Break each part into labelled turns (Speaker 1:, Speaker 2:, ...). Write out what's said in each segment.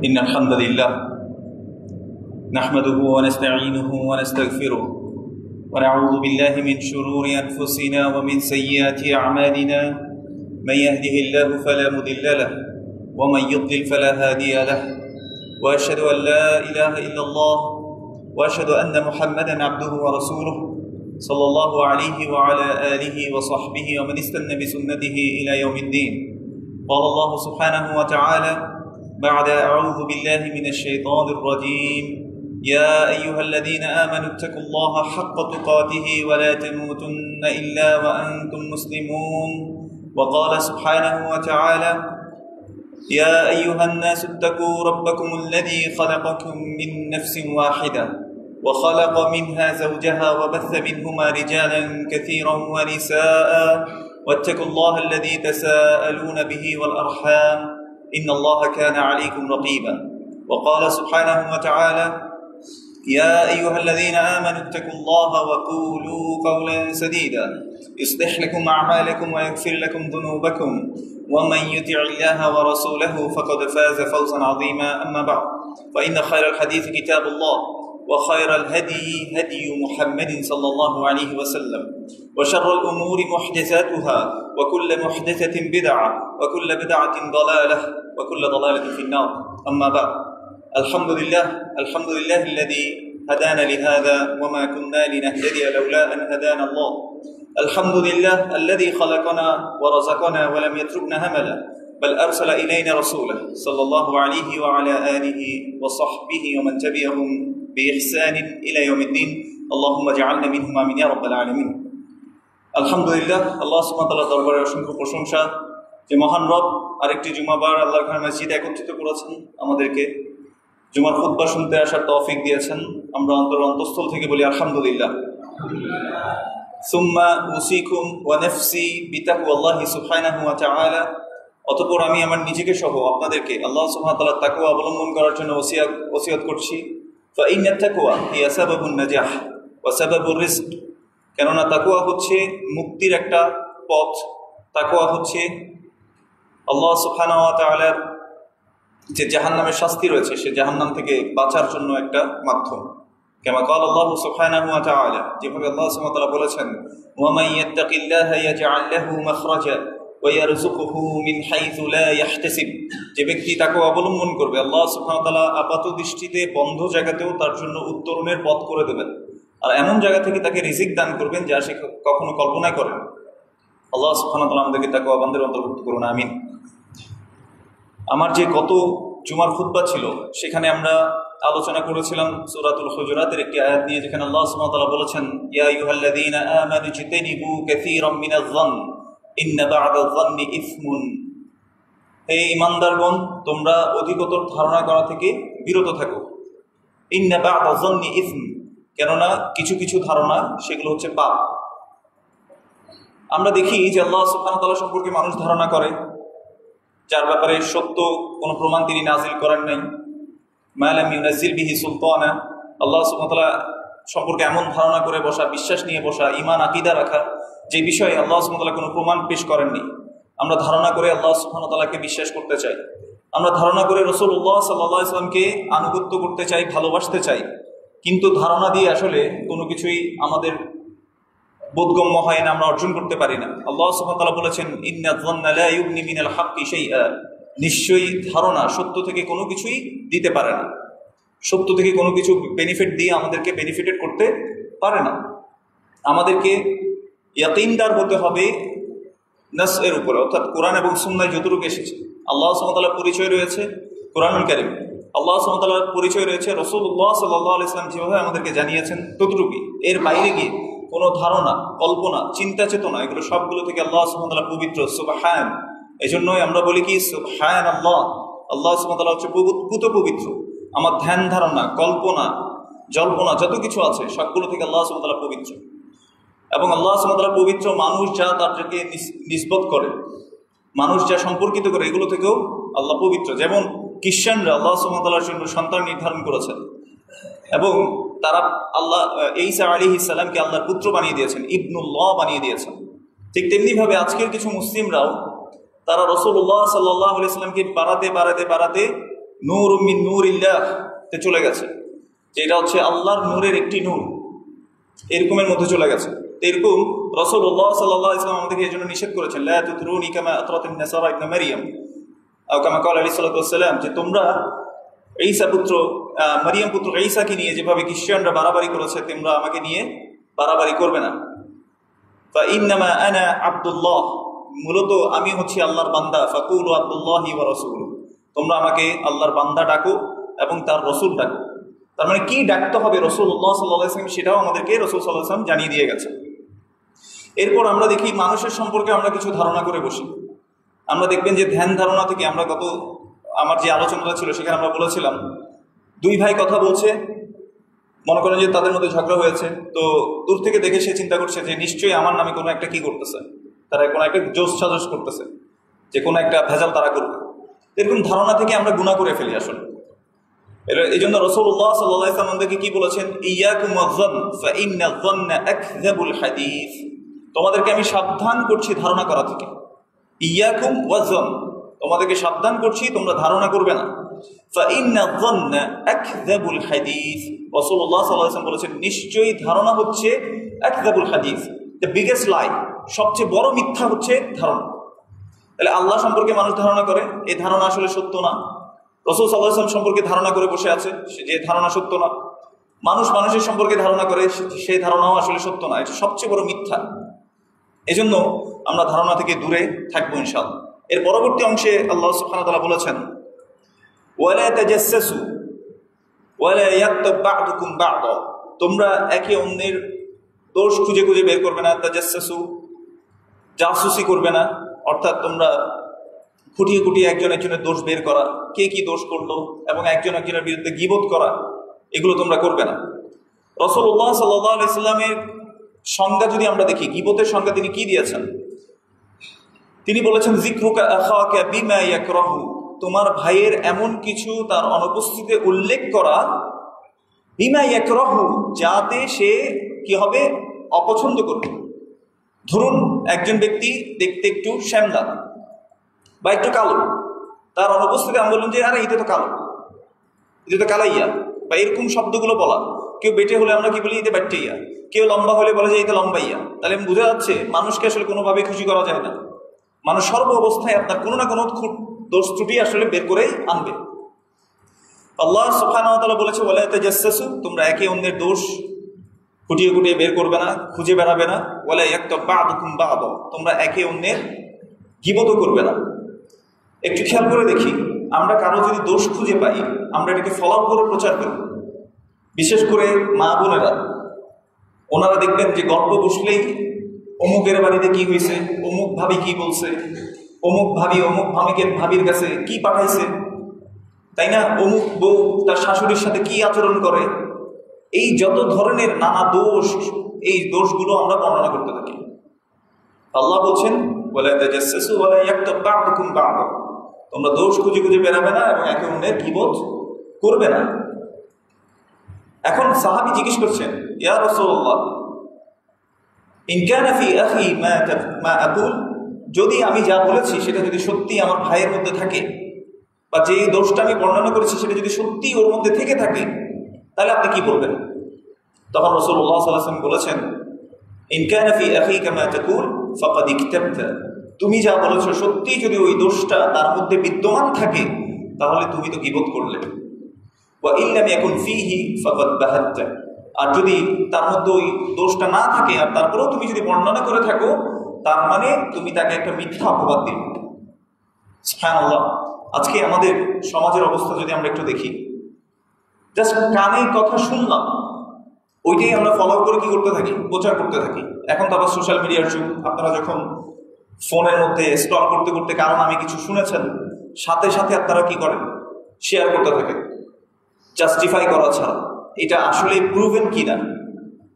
Speaker 1: إن الحمد لله نحمده ونستعينه ونستغفره ونعوذ بالله من شرور أنفسنا ومن سيئات أعمالنا من يهده الله فلا مضل له ومن يضلل فلا هادي له وأشهد أن لا إله إلا الله وأشهد أن محمدا عبده ورسوله صلى الله عليه وعلى آله وصحبه ومن استنى بسنته إلى يوم الدين. قال الله سبحانه وتعالى بعد أعوذ بالله من الشيطان الرجيم يا أيها الذين آمنوا اتقوا الله حق تقاته ولا تموتن إلا وأنتم مسلمون. وقال سبحانه وتعالى يا أيها الناس اتقوا ربكم الذي خلقكم من نفس واحدة وخلق منها زوجها وبث منهما رجالا كثيرا ونساء واتقوا الله الذي تساءلون به والأرحام إن الله كان عليكم رقيبا. وقال سبحانه وتعالى يا أيها الذين آمنوا اتقوا الله وقولوا قولا سديدا يصلح لكم أعمالكم ويغفر لكم ذنوبكم ومن يطع الله ورسوله فقد فاز فوزا عظيما. أما بعد فإن خير الحديث كتاب الله وخير الهدي هدي محمد صلى الله عليه وسلم وشر الأمور محدثاتها وكل محدثة بدعة وكل بدعة ضلالة وكل ضلالة في النار. أما بعد الحمد لله الذي هدانا لهذا وما كنا لنهتدي لولا أن هدانا الله. الحمد لله الذي خلقنا ورزقنا ولم يتركنا هملا بل أرسل إلينا رسوله صلى الله عليه وعلى آله وصحبه ومن تبعهم بإحسان إلى يوم الدين. اللهم اجعلنا منهم آمين يا رب العالمين. আলহামদুলিল্লাহ, আল্লাহ সুবহানাহু ওয়া তাআলার দরবারে অসংখ্য প্রশংসা যে মহান রব আরেকটি জুমাবার আল্লাহর ঘর মসজিদে একত্রিত করেছেন, আমাদেরকে জুমার খুতবা শুনতে আসার তৌফিক দিয়েছেন। আমরা অন্তঃস্থল থেকে বলি আলহামদুলিল্লাহ। সুম্মা উসিকুম ওয়া নাফসি বিতাকওয়াল্লাহি সুবহানাহু ওয়া তাআলা। অতঃপর আমি আমার নিজেকে সহ আপনাদেরকে আল্লাহ সুবহানাহু ওয়া তাআলার তাকওয়া অবলম্বন করার জন্য ওসিয়ত করছি। ফাইন্নাত তাকওয়া হিয়া সাবাবুন নাজাহ ওয়া সাবাবুর রিজক। কেননা তাকওয়া হচ্ছে মুক্তির একটা পথ, তাকওয়া হচ্ছে আল্লাহ সুবহানাহু ওয়া তাআলার যে জাহান্নামের শাস্তি রয়েছে সে জাহান্নাম থেকে বাঁচার জন্য একটা মাধ্যম। কামা ক্বাল আল্লাহু সুবহানাহু ওয়া তাআলা, যেভাবে আল্লাহ সুবহানাহু ওয়া তাআলা বলেছেন ওয়া মান ইয়াত্তাকিল্লাহা ইয়াজআল লাহু মাখরাজা ওয়া ইয়ারযুকুহু মিন হাইযু লা ইয়াহতাসিব। যে ব্যক্তি তাকওয়া অবলম্বন করবে আল্লাহ সুবহানাহু ওয়া তাআলা আপাত দৃষ্টিতে বন্ধ জায়গাতেও তার জন্য উত্তরণের পথ করে দেবেন, আর এমন জায়গা থেকে তাকে রিজিক দান করবেন যা সে কখনো কল্পনা করেন। আল্লাহ সুবহানাহু ওয়া তাআলা আমাদেরকে তাকওয়া বান্দাদের অন্তর্ভুক্ত করুন, আমিন। আমার যে গত জুমার খুতবা ছিল সেখানে আমরা আলোচনা করেছিলাম সূরাতুল হুজুরাতের একটি আয়াত নিয়ে, যেখানে আল্লাহ সুবহানাহু ওয়া তাআলা বলেছেন ইয়া আইয়ুহাল্লাযীনা আমানু ইজতানিবু কাসীরাম মিনায-যন্ন ইন্না বা'দায-যন্নি ইসমুন। হে ঈমানদারগণ, তোমরা অধিকতর ধারণা করা থেকে বিরত থাকো। ইন্না বা'দায-যন্নি ইসম, কেননা কিছু কিছু ধারণা সেগুলো হচ্ছে পাপ। আমরা দেখি যে আল্লাহ সুবহানাহু ওয়া তাআলা সম্পর্কে মানুষ ধারণা করে যার ব্যাপারে সত্য কোনো প্রমাণ তিনি নাজিল করেন নাই, মা লাম ইউনাজ্জিল বিহি সুলতানা। আল্লাহ সুবহানাহু ওয়া তাআলা সম্পর্কে এমন ধারণা করে বসা, বিশ্বাস নিয়ে বসা, ঈমান আকীদা রাখা যে বিষয়ে আল্লাহ সুবহানাহু ওয়া তাআলা কোনো প্রমাণ পেশ করেননি, আমরা ধারণা করে আল্লাহ সুবহানাহু ওয়া তাআলাকে বিশ্বাস করতে চাই। আমরা ধারণা করে রাসূলুল্লাহ সাল্লাল্লাহু আলাইহি ওয়াসাল্লামকে আনুগত্য করতে চাই, ভালোবাসতে চাই, কিন্তু ধারণা দিয়ে আসলে কোনো কিছুই আমাদের বোধগম্য হয় না, আমরা অর্জন করতে পারি না। আল্লাহ সুবহানাহু ওয়া তাআলা বলেছেন ইন্নায-যন্না লা ইউগনি মিনাল হাক্কি শাইআ। নিশ্চয়ই ধারণা সত্য থেকে কোনো কিছুই দিতে পারে না, সত্য থেকে কোনো কিছু বেনিফিট দিয়ে আমাদেরকে বেনিফিটেড করতে পারে না। আমাদেরকে ইয়াকিনদার হতে হবে নাস এর উপরে, অর্থাৎ কোরআন এবং সুন্নাহ যতটুকু এসেছে। আল্লাহ সুবহানাহু ওয়া তাআলার পরিচয় রয়েছে কোরআনুল কারীম, আল্লাহ সুবহানাহু ওয়া তাআলার পরিচয় রয়েছে রাসূলুল্লাহ সাল্লাল্লাহু আলাইহি ওয়াসাল্লাম যেভাবে আমাদেরকে জানিয়েছেন ততটুকুই। এর বাইরে গিয়ে কোনো ধারণা, কল্পনা, চিন্তা চেতনা, এগুলো সবগুলো থেকে আল্লাহ সুবহানাহু ওয়া তাআলা পবিত্র, সুবহান। এজন্যই আমরা বলি কি সুবহানাল্লাহ, আল্লাহ সুবহানাহু ওয়া তাআলা হচ্ছে পুত পবিত্র। আমার ধ্যান ধারণা, কল্পনা, জল্পনা যত কিছু আছে সবগুলো থেকে আল্লাহ সুবহানাহু ওয়া তাআলা পবিত্র। এবং আল্লাহ সুবহানাহু ওয়া তাআলা পবিত্র, মানুষ যা তাদেরকে নিসবত করে, মানুষ যা সম্পর্কিত করে, এগুলো থেকেও আল্লাহ পবিত্র। যেমন খ্রিস্টানরা আল্লাহ সুবহানাহু ওয়া তাআলার জন্য সন্তান নির্ধারণ করেছেন এবং তারা আল্লাহ ঈসা আলাইহিস সালামকে আল্লাহর পুত্র বানিয়ে দিয়েছেন, ইবনুল্লাহ বানিয়ে দিয়েছেন। ঠিক তেমনিভাবে আজকের কিছু মুসলিমরাও তারা রাসূলুল্লাহ সাল্লাল্লাহু আলাইহি ওয়াসাল্লামকে বাড়াতে নূরুম মিন নূরিল্লাহ তে চলে গেছে, যে এটা হচ্ছে আল্লাহর নূরের একটি নূর, এরকমের মধ্যে চলে গেছে। এরকম রাসূলুল্লাহ সাল্লাল্লাহু আলাইহি ওয়াসাল্লাম আমাদেরকে এই জন্য নিষেধ করেছেন, লা তুতরুনি কামা আতরাতিন নাসারা ইবনে মারইয়াম আও কামা ক্বালা আলাইহিস সালাতু ওয়াসসালাম, যে তোমরা ঈসা পুত্র মারিয়াম পুত্র ঈসাকে নিয়ে যেভাবে খ্রিস্টানরা বাড়াবাড়ি করেছে, তোমরা আমাকে নিয়ে বাড়াবাড়ি করবে না। ফা ইন্নামা আনা আব্দুল্লাহ, মূলত আমি হচ্ছি আল্লাহর বান্দা। ফাকুলু আব্দুল্লাহি ওয়া রাসূলুহু, তোমরা আমাকে আল্লাহর বান্দা ডাকো এবং তার রসুল ডাকো। তার মানে কি ডাকতে হবে রাসূলুল্লাহ সাল্লাল্লাহু আলাইহি ওয়াসাল্লাম, সেটাও আমাদেরকে রাসূল সাল্লাল্লাহু আলাইহি ওয়াসাল্লাম জানিয়ে দিয়ে গেছে। এরপর আমরা দেখি মানুষের সম্পর্কে আমরা কিছু ধারণা করে বসি। আমরা দেখবেন যে ধ্যান ধারণা থেকে আমরা আমার যে আলোচনাটা ছিল সেখানে আমরা বলেছিলাম, দুই ভাই কথা বলছে, মনে করেন যে তাদের মধ্যে ঝগড়া হয়েছে, তো দূর থেকে দেখে সে চিন্তা করছে যে নিশ্চয়ই আমার নামে কোনো একটা কি করতেছে, তারা কোনো একটা জোশ সাজস করতেছে, যে কোনো একটা ভেজাল তারা করবে। এরকম ধারণা থেকে আমরা গুনাহ করে ফেলি আসলে। এই জন্য রাসূলুল্লাহ সাল্লাল্লাহু আলাইহি ওয়াসাল্লাম আমাদেরকে কি বলেছেন, ইয়াকুম ওয়ায-যন্ন ফা ইন্না যন্না আকযাবুল হাদীস, তোমাদেরকে আমি সাবধান করছি ধারণা করা থেকে। ইয়াকুম ওয়ায-যন্ন, তোমাদেরকে সাবধান করছি তোমরা ধারণা করবে না। ফা ইন্না যন্না আকযাবুল হাদীস, রাসূলুল্লাহ সাল্লাল্লাহু আলাইহি ওয়াসাল্লাম বলেছেন নিশ্চয়ই ধারণা হচ্ছে আকযাবুল হাদীস, দ্য বিগেস্ট লাই, সবচেয়ে বড় মিথ্যা হচ্ছে ধারণা। তাহলে আল্লাহ সম্পর্কে মানুষ ধারণা করে, এই ধারণা আসলে সত্য না। রাসূল সাল্লাল্লাহু আলাইহি ওয়াসাল্লাম সম্পর্কে ধারণা করে বসে আছে, যে ধারণা সত্য না। মানুষের সম্পর্কে ধারণা করে, সেই ধারণাও আসলে সত্য না, এটা সবচেয়ে বড় মিথ্যা। এজন্য আমরা ধারণা থেকে দূরে থাকবো ইনশাআল্লাহ। এর পরবর্তী অংশে আল্লাহ সুবহানাহু ওয়া তাআলা বলেছেন, ওয়ালা তাজাসসু ওয়ালা ইয়াক্তাব বা'দুকুম বা'দা, তোমরা একে অন্যের দোষ খুঁজে খুঁজে বের করবে না। তাজাসসু, জাসুসি করবে না, অর্থাৎ তোমরা খুঁটিয়ে খুঁটিয়ে একজন একজনের দোষ বের করা, কে কি দোষ করলো, এবং একজন একজনের বিরুদ্ধে গীবত করা, এগুলো তোমরা করবে না। রাসূলুল্লাহ সাল্লাল্লাহু আলাইহি ওয়াসাল্লামের সংজ্ঞা যদি আমরা দেখি, গীবতের সংজ্ঞা তিনি কি দিয়েছেন, তিনি বলেছেন যিকরুকা আখাকা বিমা ইয়াকরাহু, তোমার ভাইয়ের এমন কিছু তার অনুপস্থিতিতে উল্লেখ করা, বিমা ইয়াকরাহু, যাতে সে কি হবে, অপছন্দ করবে। ধরুন একজন ব্যক্তি দেখতে একটু শ্যামলা বা একটু কালো, তার অনুপস্থিতি আমি বললাম যে আরে এটা তো কালো, এটা তো কালাইয়া, বা এরকম শব্দগুলো বলা। কেউ বেটে হলে আমরা কি বলি, এটা বাট্টাইয়া। কেউ লম্বা হলে বলে যে এটা লম্বাইয়া। তাহলে বোঝা যাচ্ছে মানুষকে আসলে কোনোভাবে খুশি করা যায় না। মানুষ সর্ব অবস্থায় আপনার কোনো না কোনো দোষ ত্রুটি আসলে বের করেই আনবে। আল্লাহ সুবহানাহু ওয়া তাআলা বলেছে, ওয়ালা তাজাসসু, তোমরা একে অন্যের দোষ খুঁটিয়ে খুঁটিয়ে বের করবে না, খুঁজে বেড়াবে না। ওয়ালা ইয়াক্তাব বা'দুকুম বা'দা, তোমরা একে অন্যের গীবত করবে না। একটু খেয়াল করে দেখি, আমরা কারো যদি দোষ খুঁজে পাই, আমরা এটাকে ফলো আপ করে প্রচার করি। বিশেষ করে মা বোনেরা, ওনারা দেখবেন যে গল্প বসলেই অমুকের বাড়িতে কি হয়েছে, অমুক ভাবি কি বলছে, অমুক ভাবি অমুক ভাবির কাছে কি পাঠাইছে, তাই না, অমুক বউ তার শাশুড়ির সাথে কি আচরণ করে, এই যত ধরনের নানা দোষ, এই দোষগুলো আমরা বর্ণনা করতে থাকি। আল্লাহ বলছেন, ওয়ালা তাজাসসু ওয়ালা ইয়াক্তাব বা'দুকুম বা'দা, তোমরা দোষ খুঁজে খুঁজে বেরাবে না এবং একে অন্যের গীবত করবে না। এখন সাহাবী জিজ্ঞেস করছেন, ইয়া রাসূলুল্লাহ, ইন কানা ফি আখি মা আকুল, যদি আমি যা বলেছি সেটা যদি সত্যি আমার ভাইয়ের মধ্যে থাকে, বা যে দোষটা আমি বর্ণনা করেছি সেটা যদি সত্যি ওর মধ্যে থেকে থাকে, তাহলে আপনি কি বলবেন? তখন রাসূলুল্লাহ সাল্লাল্লাহু আলাইহি ওয়াসাল্লাম বলেছেন, ইন কানা ফি আখিকা মা তাকুল ফাকাদ ইকতাবতা, তুমি যা বলেছো সত্যি যদি ওই দোষটা তার মধ্যে বিদ্যমান থাকে, তাহলে তুমি তো গীবত করলে। ওয়া ইন লাম ইয়াকুন ফিহি ফাকাদ বাহাত্তা, আর যদি তার মধ্যে ওই দোষটা না থাকে আর তারপরেও তুমি যদি বর্ণনা করে থাকো, তার মানে তুমি তাকে একটা মিথ্যা অপবাদ দিলে। সুবহানাল্লাহ। আজকে আমাদের সমাজের অবস্থা যদি আমরা একটু দেখি, জাস্ট কানে কথা শুনলাম, ওইটাই আমরা ফলো করে কি করতে থাকি, প্রচার করতে থাকি। এখন তো আবার সোশ্যাল মিডিয়ার যুগ, আপনারা যখন ফোনের মধ্যে স্ক্রল করতে করতে কারো নামে কিছু শুনেছেন, সাথে সাথে আপনারা কি করেন, শেয়ার করতে থাকেন, জাস্টিফাই করা ছাড়া এটা আসলে প্রুভেন কিনা।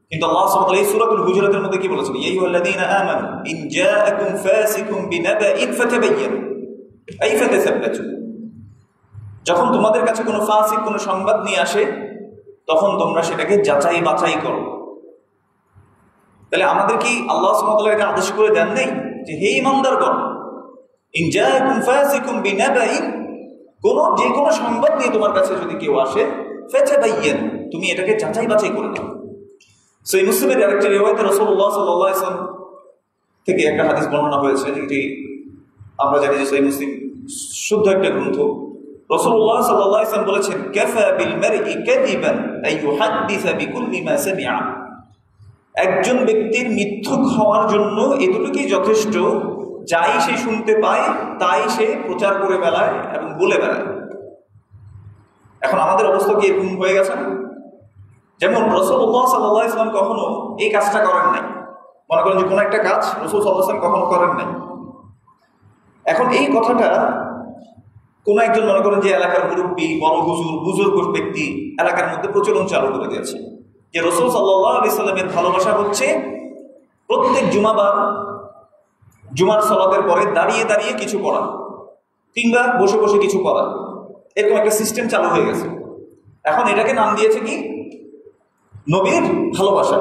Speaker 1: কিন্তু আল্লাহ সুবহানাহু ওয়া তাআলা এই সূরাতুল হুজুরাতের মধ্যে কি বলেছেন, ইয়া আইয়ুহাল্লাযীনা আমানু ইন জাআকুম ফাসিকুম বিনাবাইন ফাতাবায়ানু আই ফাতাসাব্বাতু, যখন তোমাদের কাছে কোনো ফাসিক কোনো সংবাদ নিয়ে আসে, তখন তোমরা সেটাকে যাচাই বাছাই করো। তাহলে আমাদের কি আল্লাহ সুবহানাহু ওয়া তাআলা এটা আদেশ করে দেন নাই যে হে ঈমানদারগণ, ইন জাআকুম ফাসিকুম বিনাবাইন যে কোনো সংবাদ নিয়ে তোমার কাছে যদি কেউ আসে ফাতাবায়্যান, তুমি এটাকে যাচাই বাছাই করে নাও। সহিহ মুসলিমের আরেকটি রিওয়ায়াতে রাসূলুল্লাহ সাল্লাল্লাহু আলাইহি ওয়াসাল্লাম থেকে একটা হাদিস বর্ণনা হয়েছে, যেটি আমরা জানি যে সহিহ মুসলিম শুদ্ধ একটা গ্রন্থ। রাসূলুল্লাহ সাল্লাল্লাহু আলাইহি ওয়াসাল্লাম বলেছেন, কাফা বিল মারই কাযিবান আন ইউহাদ্দিসা বিকুল্লি মা সামিআ। একজন ব্যক্তির মিথ্যুক হওয়ার জন্য এতটুকুই যথেষ্ট, যাই সে শুনতে পায় তাই সে প্রচার করে বেড়ায় এবং বলে বেড়ায়। এখন আমাদের অবস্থা কি এরকম হয়ে গেছে? যেমন রাসূলুল্লাহ সাল্লাল্লাহু আলাইহি ওয়াসাল্লাম কখনো এই কাজটা করেন নাই। মনে করেন যে কোনো একটা কাজ রাসূল সাল্লাল্লাহু আলাইহি ওয়াসাল্লাম কখনো করেন নাই। এখন এই কথাটা কোন একজন মনে করেন যে এলাকার মুরব্বী, বড় বুজুর্গ ব্যক্তি এলাকার মধ্যে প্রচলন চালু করে দিয়েছে যে রাসূল সাল্লাল্লাহু আলাইহি ওয়াসাল্লামের ভালোবাসা হচ্ছে প্রত্যেক জুমার সালাতের পরে দাঁড়িয়ে দাঁড়িয়ে কিছু পড়া কিংবা বসে বসে কিছু পড়া, এরকম একটা সিস্টেম চালু হয়ে গেছে। এখন এটাকে নাম দিয়েছে কি নবীর ভালোবাসা।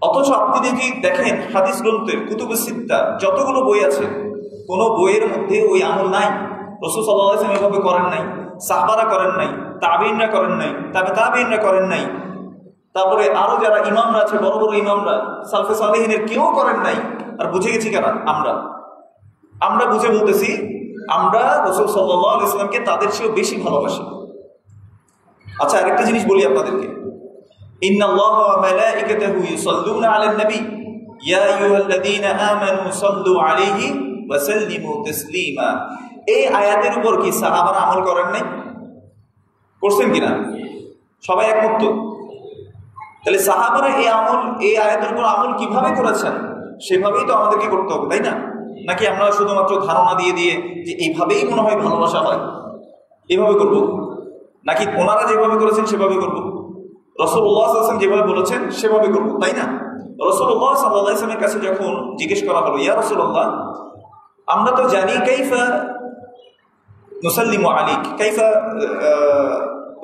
Speaker 1: অথচ আপনি দেখেন হাদিস গ্রন্থের কুতুবুস সিত্তা যতগুলো বই আছে, কোন বইয়ের মধ্যে ওই আমল নাই। রাসূল সাল্লাল্লাহু আলাইহি ওয়াসাল্লাম এভাবে করেন নাই, সাহাবারা করেন নাই, তাবেঈনরা করেন নাই, তাবেঈনরা করেন নাই, তারপরে আরো যারা ইমামরা আছে, বড় বড় ইমামরা সালফে সালেহিনের কেউ করেন নাই। আর বুঝে গেছি কারা? আমরা বুঝে বলতেছি আমরা রাসূল সাল্লাল্লাহু আলাইহি ওয়াসাল্লামকে তাদের চেয়েও বেশি ভালোবাসি। আচ্ছা, আরেকটা জিনিস বলি আপনাদেরকে, ইন্নাল্লাহা ওয়া মালাইকাতাহু ইউসাল্লুনা আলান নবী ইয়া আইয়ুহাল্লাযীনা আমানু সাল্লু আলাইহি ওয়া সাল্লিমু তাসলিমা। এই আয়াতের উপর কি সাহাবারা আমল করেন নাই? করছেন কিনা? সবাই একমত তো? তাহলে সাহাবারা এই আয়াতের উপর আমল কিভাবে করেছেন সেভাবেই তো আমাদেরকে করতে হবে, তাই না? নাকি আমরা শুধুমাত্র ধারণা দিয়ে যে এইভাবেই মনে হয় ভালোবাসা হয়, এভাবে করব? নাকি ওনারা যেভাবে করেছেন সেভাবে করব? রাসূলুল্লাহ সাল্লাল্লাহু আলাইহি ওয়াসাল্লাম যেভাবে বলেছেন সেভাবে করব, তাই না? রাসূলুল্লাহ সাল্লাল্লাহু আলাইহি ওয়াসাল্লামের কাছে যখন জিজ্ঞেস করা হলো, ইয়া রাসূলুল্লাহ, আমরা তো জানি কাইফা নুসাল্লিমু আলাইক, কাইফা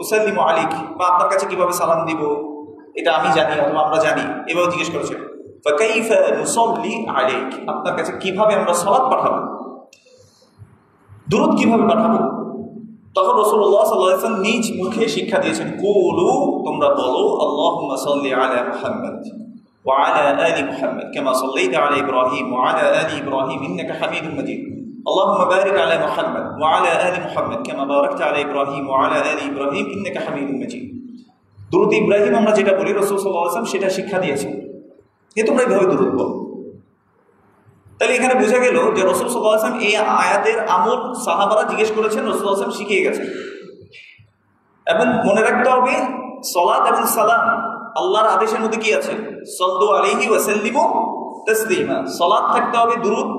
Speaker 1: উসাল্লিমু আলাইক, বা আপনার কাছে কিভাবে সালাম দিব এটা আমি জানি অথবা আমরা জানি, এভাবে জিজ্ঞেস করেছেন। ফাকাইফা নুসাল্লি আলাইক, আপনার কাছে কিভাবে আমরা সালাত পাঠাবো, দুরূদ কিভাবে পাঠাবো? তখন রাসূলুল্লাহ সাল্লাল্লাহু আলাইহি ওয়াসাল্লাম নিজ মুখে শিক্ষা দিয়েছেন, কুলু, তোমরা বলো, আল্লাহুম্মা সাল্লি আলা মুহাম্মাদ ওয়া আলা আলি মুহাম্মাদ কামা সাল্লাইতা আলা ইব্রাহিম ওয়া আলা আলি ইব্রাহিম ইন্নাকা হামিদুম মাজিদ। আল্লাহুম্মা বারিক আলা মুহাম্মাদ ওয়া আলা আলি মুহাম্মাদ কামা বারাকতা আলা ইব্রাহিম ওয়া আলা আলি ইব্রাহিম ইন্নাকা হামিদুম মাজিদ। দুরূদ ইব্রাহিম আমরা যেটা বলি, রাসূল সাল্লাল্লাহু আলাইহি ওয়াসাল্লাম সেটা শিক্ষা দিয়েছেন, এ তোমরা এইভাবে দুরূদ বলো। তাহলে এখানে বোঝা গেল যে রাসূল সাল্লাল্লাহু আলাইহি ওয়াসাল্লাম এই আয়াতের আমল সাহাবারা জিজ্ঞেস করেছেন, রাসূল সাল্লাল্লাহু আলাইহি ওয়াসাল্লাম শিখিয়ে গেছেন। এবং মনে রাখতে হবে সালাত এবং সালাম আল্লাহর আদেশের মধ্যে কি আছে? সাল্লু আলাইহি ওয়া সাল্লিমু তাসলিমা। সালাত থাকতে হবে, দুরূদ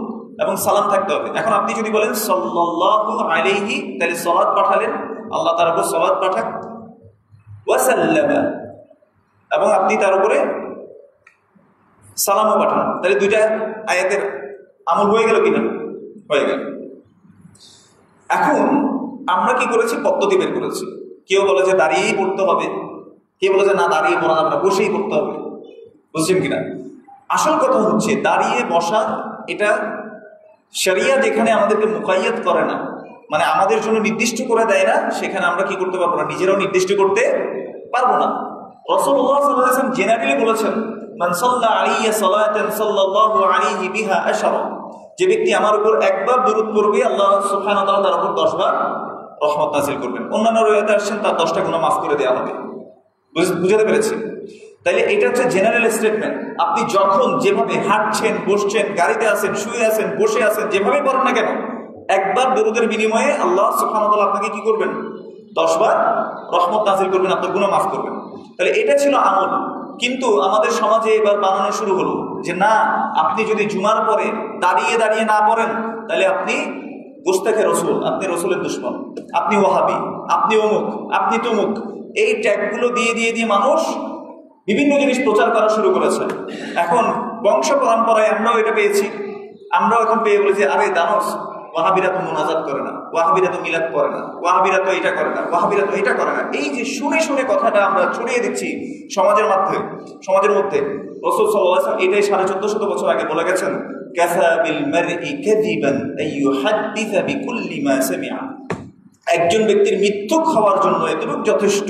Speaker 1: এবং সালাম থাকতে হবে। এখন আপনি যদি বলেন সাল্লাল্লাহু আলাইহি, তাহলে সালাত পাঠালেন, আল্লাহ তার উপর সালাত পাঠাক, ওয়া সাল্লামা, এবং আপনি তার উপরে সালামও পাঠান। তাহলে দুইটা আয়াতের আমল হয়ে গেল কিনা? হয়ে গেল। এখন আমরা কি করেছি? পদ্ধতি বের করেছি। কেউ বলে যে দাঁড়িয়েই পড়তে হবে, কেউ বলে যে না দাঁড়িয়ে পড়া যাবে না, বসেই পড়তে হবে। বুঝছেন কিনা? আসল কথা হচ্ছে দাঁড়িয়ে বসা, এটা শরিয়া যেখানে আমাদেরকে মুকাইয়াদ করে না, মানে আমাদের জন্য নির্দিষ্ট করে দেয় না, সেখানে আমরা কি করতে পারবো না, নিজেরাও নির্দিষ্ট করতে পারবো না। রাসূলুল্লাহ সাল্লাল্লাহু আলাইহি ওয়াসাল্লাম জেনারেলি বলেছেন, মান সাল্লা আলাইয়া সালাতান সাল্লাল্লাহু আলাইহি বিহা আশরা, যে ব্যক্তি আমার উপর একবার দুরূদ পড়বে আল্লাহ সুবহানাহু ওয়া তাআলা তার উপর 10 বার রহমত নাযিল করবেন। অন্যান্য রিওয়ায়াতে আসছেন তার 10টা গুনাহ মাফ করে দেওয়া হবে। বুঝতে পেরেছি? তাইলে এটা হচ্ছে জেনারেল স্টেটমেন্ট। আপনি যখন যেভাবে হাঁটছেন, বসছেন, গাড়িতে আছেন, শুয়ে আছেন, বসে আছেন, যেভাবে পড়েন না কেন, একবার দরুদের বিনিময়ে আল্লাহ সুবহানাহু ওয়া তাআলা আপনাকে কি করবেন? 10 বার রহমত নাযিল করবেন, আপনার গুনাহ মাফ করবেন। তাহলে এটা ছিল আমল। কিন্তু আমাদের সমাজে এবার বানানো শুরু হলো যে না, আপনি যদি জুমার পরে দাঁড়িয়ে দাঁড়িয়ে না পড়েন তাহলে আপনি গোস্তাখে রসুল, আপনি রসুলের দুশমন, আপনি ওয়াহাবি, আপনি অমুক, আপনি তমুক। এই ট্যাগগুলো দিয়ে মানুষ বিভিন্ন জিনিস প্রচার করা শুরু করেছে। এখন বংশ পরম্পরায় আমরাও এটা পেয়েছি, আমরাও এখন পেয়ে বলেছি, আরে দানস, ওয়াহাবিরা তো মুনাজাত করে না, ওয়াহাবিরা তো মিলাদ করে না, ওয়াহাবিরা তো এটা করে না, ওয়াহাবিরা তো এটা করে না। এই যে শুনে শুনে কথাটা আমরা ছড়িয়ে দিচ্ছি সমাজের মধ্যে। রাসূল সাল্লাল্লাহু আলাইহি ওয়াসাল্লাম এটাই 1450 বছর আগে বলে গেছেন, কাফা বিল মারই কাযিবান আন ইউহাদ্দিসা বিকুল্লি মা সামিআ। একজন ব্যক্তির মিথ্যুক হওয়ার জন্য এতটুকু যথেষ্ট,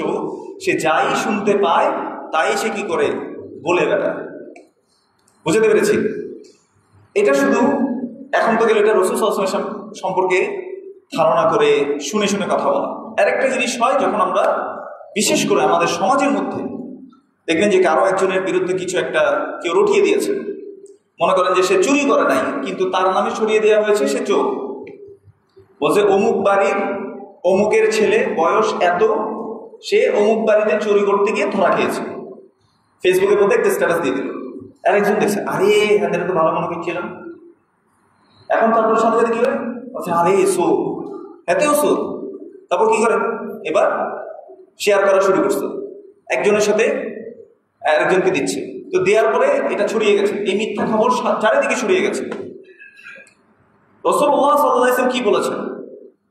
Speaker 1: সে যাই শুনতে পায় তাই সে কি করে বলে বেড়ায়। বুঝতে পেরেছি? এটা শুধু এখন তো গেলে এটা রাসূল সাল্লাল্লাহু আলাইহি ওয়াসাল্লাম সম্পর্কে ধারণা করে শুনে শুনে কথা বলা। আরেকটা জিনিস হয় যখন আমরা বিশেষ করে আমাদের সমাজের মধ্যে দেখবেন যে কারো একজনের বিরুদ্ধে কিছু একটা কেউ রটিয়ে দিয়েছে, মনে করেন যে সে চুরি করে নাই কিন্তু তার নামে ছড়িয়ে দেওয়া হয়েছে সে চোর। বলছে অমুক বাড়ির অমুকের ছেলে বয়স এত, সে অমুক বাড়িতে চুরি করতে গিয়ে ধরা খেয়েছে, ফেসবুকের মধ্যে একটা স্ট্যাটাস দিয়ে দিল। আর একজন দেখছে, আরে এখানে তো ভালো মনে করছিলাম, এখন তারপর সাথে সাথে কি হয়, আরে সো এতেও সো, তারপর কি করে এবার শেয়ার করা শুরু করছে, একজনের সাথে আরেকজনকে দিচ্ছে, তো দেওয়ার পরে এটা ছড়িয়ে গেছে, এই মিথ্যা খবর চারিদিকে ছড়িয়ে গেছে। রাসূলুল্লাহ সাল্লাল্লাহু আলাইহি ওয়াসাল্লাম কি বলেছেন?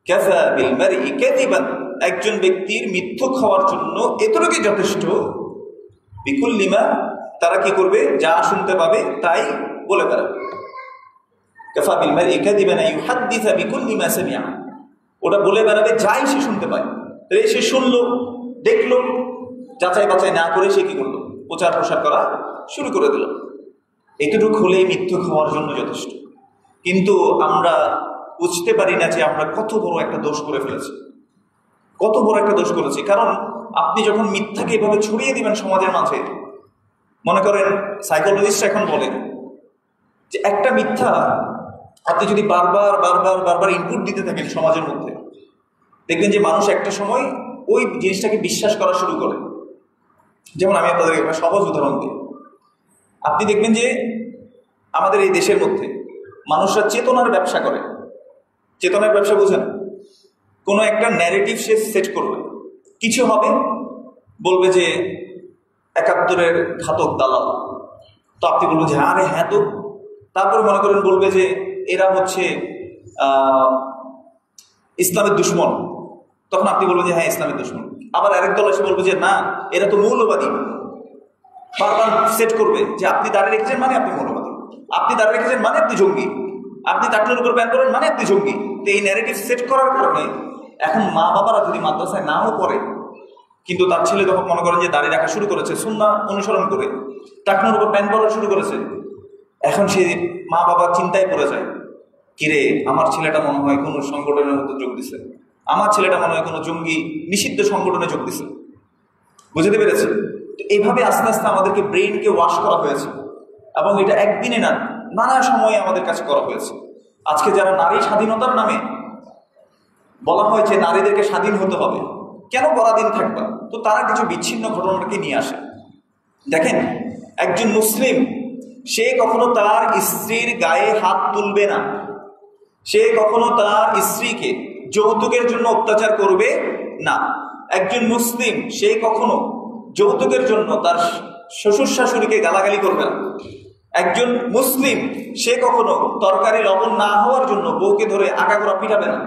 Speaker 1: কাফা বিল মারই কাযিবান, একজন ব্যক্তির মিথ্যুক হওয়ার জন্য এতটুকু যথেষ্ট, বিকুল্লি মা, তারা কি করবে, যা শুনতে পাবে তাই বলে বেড়াবে। কাফা বিল মারই কাযিবান ইউহাদ্দিসু বিকুল্লি মা সামিআ, ওটা বলে বেড়াবে যাই সে শুনতে পায়। তাই সে শুনলো, দেখলো, যাচাই বাছাই না করে সে কি করলো, প্রচার প্রসার করা শুরু করে দিল। এতটুকু হলেই মিথ্যুক হওয়ার জন্য যথেষ্ট। কিন্তু আমরা বুঝতে পারি না যে আমরা কত বড় একটা দোষ করে ফেলেছি, কত বড় একটা দোষ করেছি। কারণ আপনি যখন মিথ্যাকে এভাবে ছড়িয়ে দিবেন সমাজের মাঝে, মনে করেন সাইকোলজিস্ট এখন বলেন যে একটা মিথ্যা আপনি যদি বারবার বারবার বারবার ইনপুট দিতে থাকেন সমাজের মধ্যে, দেখবেন যে মানুষ একটা সময় ওই জিনিসটাকে বিশ্বাস করা শুরু করে। যেমন আমি আপনাদের একটা সহজ উদাহরণ দিই। আপনি দেখবেন যে আমাদের এই দেশের মধ্যে মানুষরা চেতনার ব্যবসা করে। চেতনার ব্যবসা বোঝেন? কোনো একটা ন্যারেটিভ সে সেট করবে, কিছু হবে, বলবে যে ৭১-এর ঘাতক দালাল, তো আপনি বলবেন যে আরে হ্যাঁ তো, তারপরে মনে করেন বলবে যে এরা হচ্ছে ইসলামের দুশ্মন, তখন আপনি বলবেন যে হ্যাঁ ইসলামের দুশ্মন। আবার আরেক দল এসে বলবে যে না এরা তো মৌলবাদী, বারবার সেট করবে যে আপনি দাঁড়িয়ে রেখেছেন মানে আপনি মৌলবাদী, আপনি দাঁড়িয়ে রেখেছেন মানে আপনি জঙ্গি, আপনি টাকনুর উপর ব্যান করেন মানে আপনি জঙ্গি। তো এই ন্যারেটিভ সেট করার কারণে এখন মা বাবারা যদি মাদ্রাসায় নাও পড়ে, কিন্তু তার ছেলে যখন মনে করেন যে দাঁড়িয়ে রাখা শুরু করেছে, সুন্নাহ অনুসরণ করে টাকনুর উপর ব্যান করা শুরু করেছে, এখন সে মা বাবা চিন্তায় পড়ে যায়, কিরে আমার ছেলেটা মনে হয় কোনো সংগঠনের মধ্যে যোগ দিছে, আমার ছেলেটা মনে হয় কোনো জঙ্গি নিষিদ্ধ সংগঠনে যোগ দিছে। বুঝতে পেরেছে? তো এইভাবে আস্তে আস্তে আমাদেরকে ব্রেইনকে ওয়াশ করা হয়েছে, এবং এটা একদিনে না, নানা সময়ে আমাদের কাছে করা হয়েছে। আজকে যারা নারী স্বাধীনতার নামে বলা হয় যে নারীদেরকে স্বাধীন হতে হবে, কেন পরাধীন থাকবা, তো তারা কিছু বিচ্ছিন্ন ঘটনাকে নিয়ে আসে। দেখেন, একজন মুসলিম সে কখনো তার স্ত্রীর গায়ে হাত তুলবে না, সে কখনো তার স্ত্রীকে যৌতুকের জন্য অত্যাচার করবে না। একজন মুসলিম সে কখনো যৌতুকের জন্য তার শ্বশুর শাশুড়িকে গালাগালি করবে না। একজন মুসলিম সে কখনো তরকারি লবণ না হওয়ার জন্য বউকে ধরে আগাগোড়া পিটাবে না।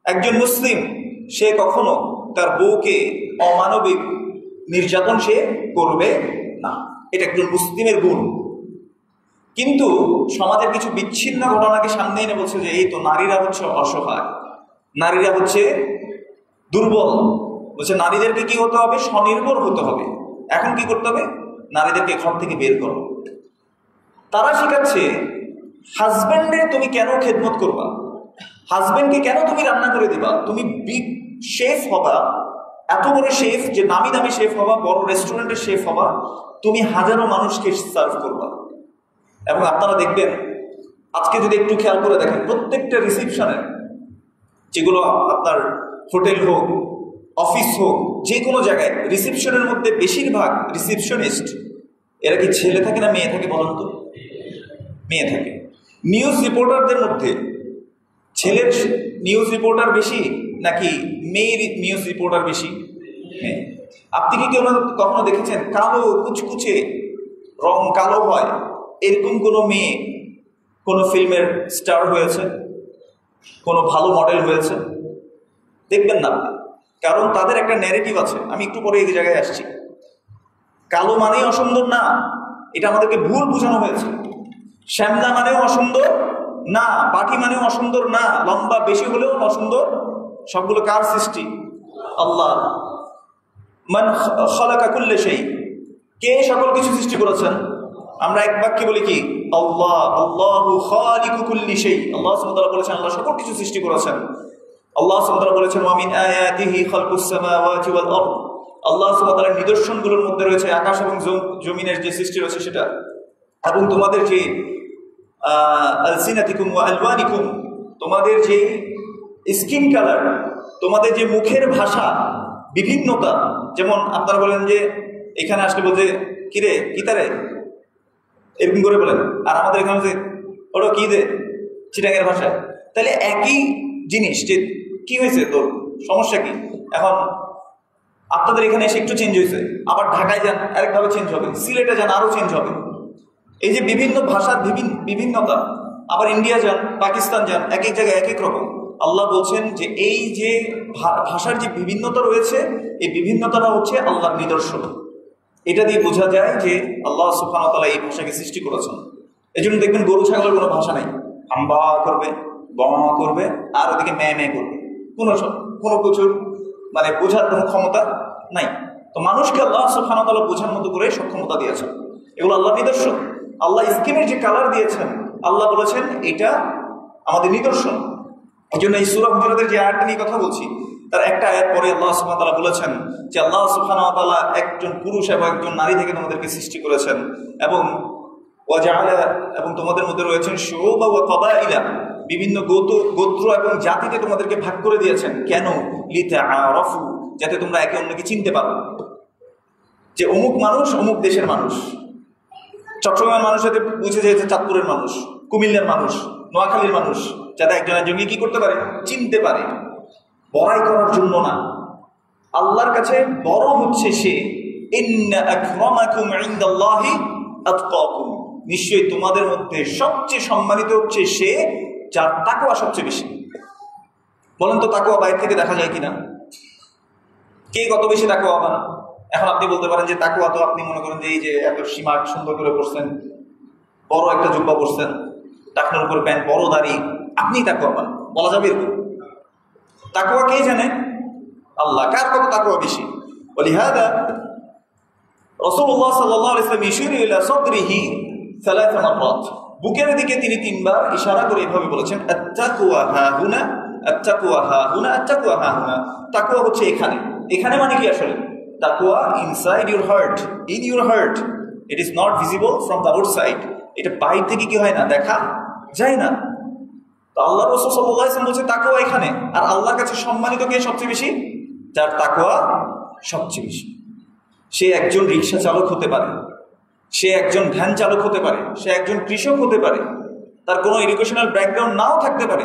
Speaker 1: একজন মুসলিম সে কখনো তার বউকে অমানবিক নির্যাতন সে করবে না। এটা একজন মুসলিমের গুণ। কিন্তু সমাজের কিছু বিচ্ছিন্ন ঘটনাকে সামনে এনে বলছে যে এই তো নারীরা হচ্ছে অসহায়, নারীরা হচ্ছে দুর্বল, বলছে নারীদেরকে কি হতে হবে, স্বনির্ভর হতে হবে। এখন কি করতে হবে, নারীদেরকে ঘর থেকে বের করো। তারা শিখাচ্ছে হাজব্যান্ডের তুমি কেন খেদমত করবা, হাজব্যান্ডকে কেন তুমি রান্না করে দিবা, তুমি বিগ শেফ হবা, এত বড় শেফ যে নামি দামি শেফ হবা, বড় রেস্টুরেন্টের শেফ হবা, তুমি হাজারো মানুষকে সার্ভ করবা। এবং আপনারা দেখবেন আজকে যদি একটু খেয়াল করে দেখেন, প্রত্যেকটা রিসেপশনে, যেগুলো আপনার হোটেল হোক অফিস হোক যে কোনো জায়গায়, রিসেপশনের মধ্যে বেশিরভাগ রিসেপশনিস্ট এরা কি ছেলে থাকে না মেয়ে থাকে বলেন তো? মেয়ে থাকে। নিউজ রিপোর্টারদের মধ্যে ছেলের নিউজ রিপোর্টার বেশি নাকি মেয়ের নিউজ রিপোর্টার বেশি? মেয়ে। আপনি কি কখনো দেখেছেন কালো কুচকুচে রং কালো হয় এরকম কোনো মেয়ে কোনো ফিল্মের স্টার হয়েছে, কোনো ভালো মডেল হয়েছে? দেখবেন না, কারণ তাদের একটা ন্যারেটিভ আছে। আমি একটু পরে এই জায়গায় আসছি। কালো মানেই অসুন্দর না, এটা আমাদেরকে ভুল বোঝানো হয়েছে। শ্যামলা মানেও অসুন্দর না, পাটি মানেও অসুন্দর না, লম্বা বেশি হলেও অসুন্দর সবগুলো কার সৃষ্টি? আল্লাহ। মান খালাকা কুল্লা শাই, কে সকল কিছু সৃষ্টি করেছেন? আমরা এক বাক্যে বলি কি? আল্লাহ। আল্লাহু খালিকু কুল্লি শাই। আল্লাহ সুবহানাহু ওয়া তাআলা বলেছেন আল্লাহ সকল কিছু সৃষ্টি করেছেন। আল্লাহ সুবহানাহু ওয়া তাআলা বলেছেন ওয়া মিন আয়াতিহি খালকুস সামাওয়াতি ওয়াল আরদ। আল্লাহ সুবহানাহু ওয়া তাআলার নিদর্শনগুলোর মধ্যে রয়েছে আকাশ এবং জমিনের যে সৃষ্টি রয়েছে সেটা, এবং তোমাদের যে আলসিনাতিকুম ওয়া আলওয়ানিকুম, তোমাদের যে স্কিন কালার, তোমাদের যে মুখের ভাষা, বিভিন্নতা। যেমন আপনারা বলেন যে এখানে আসলে বলছে কিরে কিতারে, এরকম করে বলেন, আর আমাদের এখানে যে ওটা কি দে চিটাঙের ভাষায়। তাহলে একই জিনিস, যে কি হয়েছে তোর সমস্যা কি? এখন আপনাদের এখানে এসে একটু চেঞ্জ হয়েছে, আবার ঢাকায় যান আরেকভাবে চেঞ্জ হবে, সিলেটে যান আরও চেঞ্জ হবে। এই যে বিভিন্ন ভাষার বিভিন্নতা, আবার ইন্ডিয়া যান, পাকিস্তান যান, এক এক জায়গায় এক এক রকম। আল্লাহ বলছেন যে এই যে ভাষার যে বিভিন্নতা রয়েছে, এই বিভিন্নতাটা হচ্ছে আল্লাহর নিদর্শন। এটা দিয়ে বোঝা যায় যে আল্লাহ সুবহানাহু ওয়া তাআলা এই ভাষাকে সৃষ্টি করেছেন। এই জন্য দেখবেন গরু ছাগলের কোনো ভাষা নেই, আম্বা করবে, বমা করবে, আর ওদিকে ম্যাঁ ম্যাঁ করবে, কোনো কিছুর মানে বোঝার কোনো ক্ষমতা নাই। তো মানুষকে আল্লাহ সুবহানাহু ওয়া তাআলা বোঝার মতো করে সক্ষমতা দিয়েছেন। এগুলো আল্লাহর নিদর্শন। আল্লাহ স্কিনের যে কালার দিয়েছেন, আল্লাহ বলেছেন এটা আমাদের নিদর্শন। এই জন্য এই সূরা হুজুরাতের যে আয়াতটা নিয়ে কথা বলছি, তার একটা আয়াত পরে আল্লাহ সুবহানাহু ওয়া তাআলা বলেছেন যে আল্লাহ সুবহানাহু ওয়া তাআলা একজন পুরুষ এবং একজন নারী থেকে তোমাদেরকে সৃষ্টি করেছেন, এবং ওয়াজআলা, এবং তোমাদের মধ্যে রয়েছেন শুউবা ওয়া কাবাইলা, বিভিন্ন গোত্র এবং জাতিতে তোমাদেরকে ভাগ করে দিয়েছেন। কেন? লিতাআরাফু, যাতে তোমরা একে অন্যকে চিনতে পারো, যে অমুক মানুষ অমুক দেশের মানুষ। চট্টগ্রামের মানুষ যাতে বুঝে যায় যে চাঁদপুরের মানুষ, কুমিল্লার মানুষ, নোয়াখালীর মানুষ, যাতে একজন একজনকে কি করতে পারে? চিনতে পারে। বড়াই করার জন্য না, আল্লাহর কাছে বড় হচ্ছে সে, ইন্না আকরামাকুম ইনদাল্লাহি আতকাকুম, নিশ্চয়ই তোমাদের মধ্যে সবচেয়ে সম্মানিত হচ্ছে সে যার তাকওয়া সবচেয়ে বেশি। বলেন তো তাকওয়া বাইরে থেকে দেখা যায় কিনা? কে কত বেশি তাকওয়াবান? এখন আপনি বলতে পারেন যে তাকওয়া তো আপনি মনে করেন যে এই যে এত সীমা সুন্দর করে পড়ছেন, বড় একটা জুব্বা পড়ছেন, টাকনোর উপর প্যান্ট, বড় দাড়ি, আপনি তাকওয়াবান বলা যাবে এরকম? তাকওয়া কে জানে? আল্লাহ। কার কত তাকওয়া বেশি? ওয়ালিহাদা রাসূলুল্লাহ সাল্লাল্লাহু আলাইহি ওয়াসাল্লাম ইশারা ইলা সাদরিহি সালাস মাররাত, বুকের দিকে তিনি তিনবার ইশারা করে এভাবে বলেছেন, আত-তাকওয়া হাহুনা, আত-তাকওয়া হাহুনা, আত-তাকওয়া হাহুনা। তাকওয়া হচ্ছে এখানে। এখানে মানে কি আসলে? তাকওয়া inside your heart, in your heart. It is not visible from the outside. এটা বাইরে থেকে কি হয় না, দেখা যায় না। তো আল্লাহ রাসূল সাল্লাল্লাহু আলাইহি ওয়াসাল্লাম বলছে তাকওয়া এখানে। আর আল্লাহর কাছে সম্মানিত কে সবচেয়ে বেশি? যার তাকওয়া সবচেয়ে বেশি। সে একজন রিক্সা চালক হতে পারে, সে একজন ভ্যান চালক হতে পারে, সে একজন কৃষক হতে পারে, তার কোনো এডুকেশনাল ব্যাকগ্রাউন্ড নাও থাকতে পারে,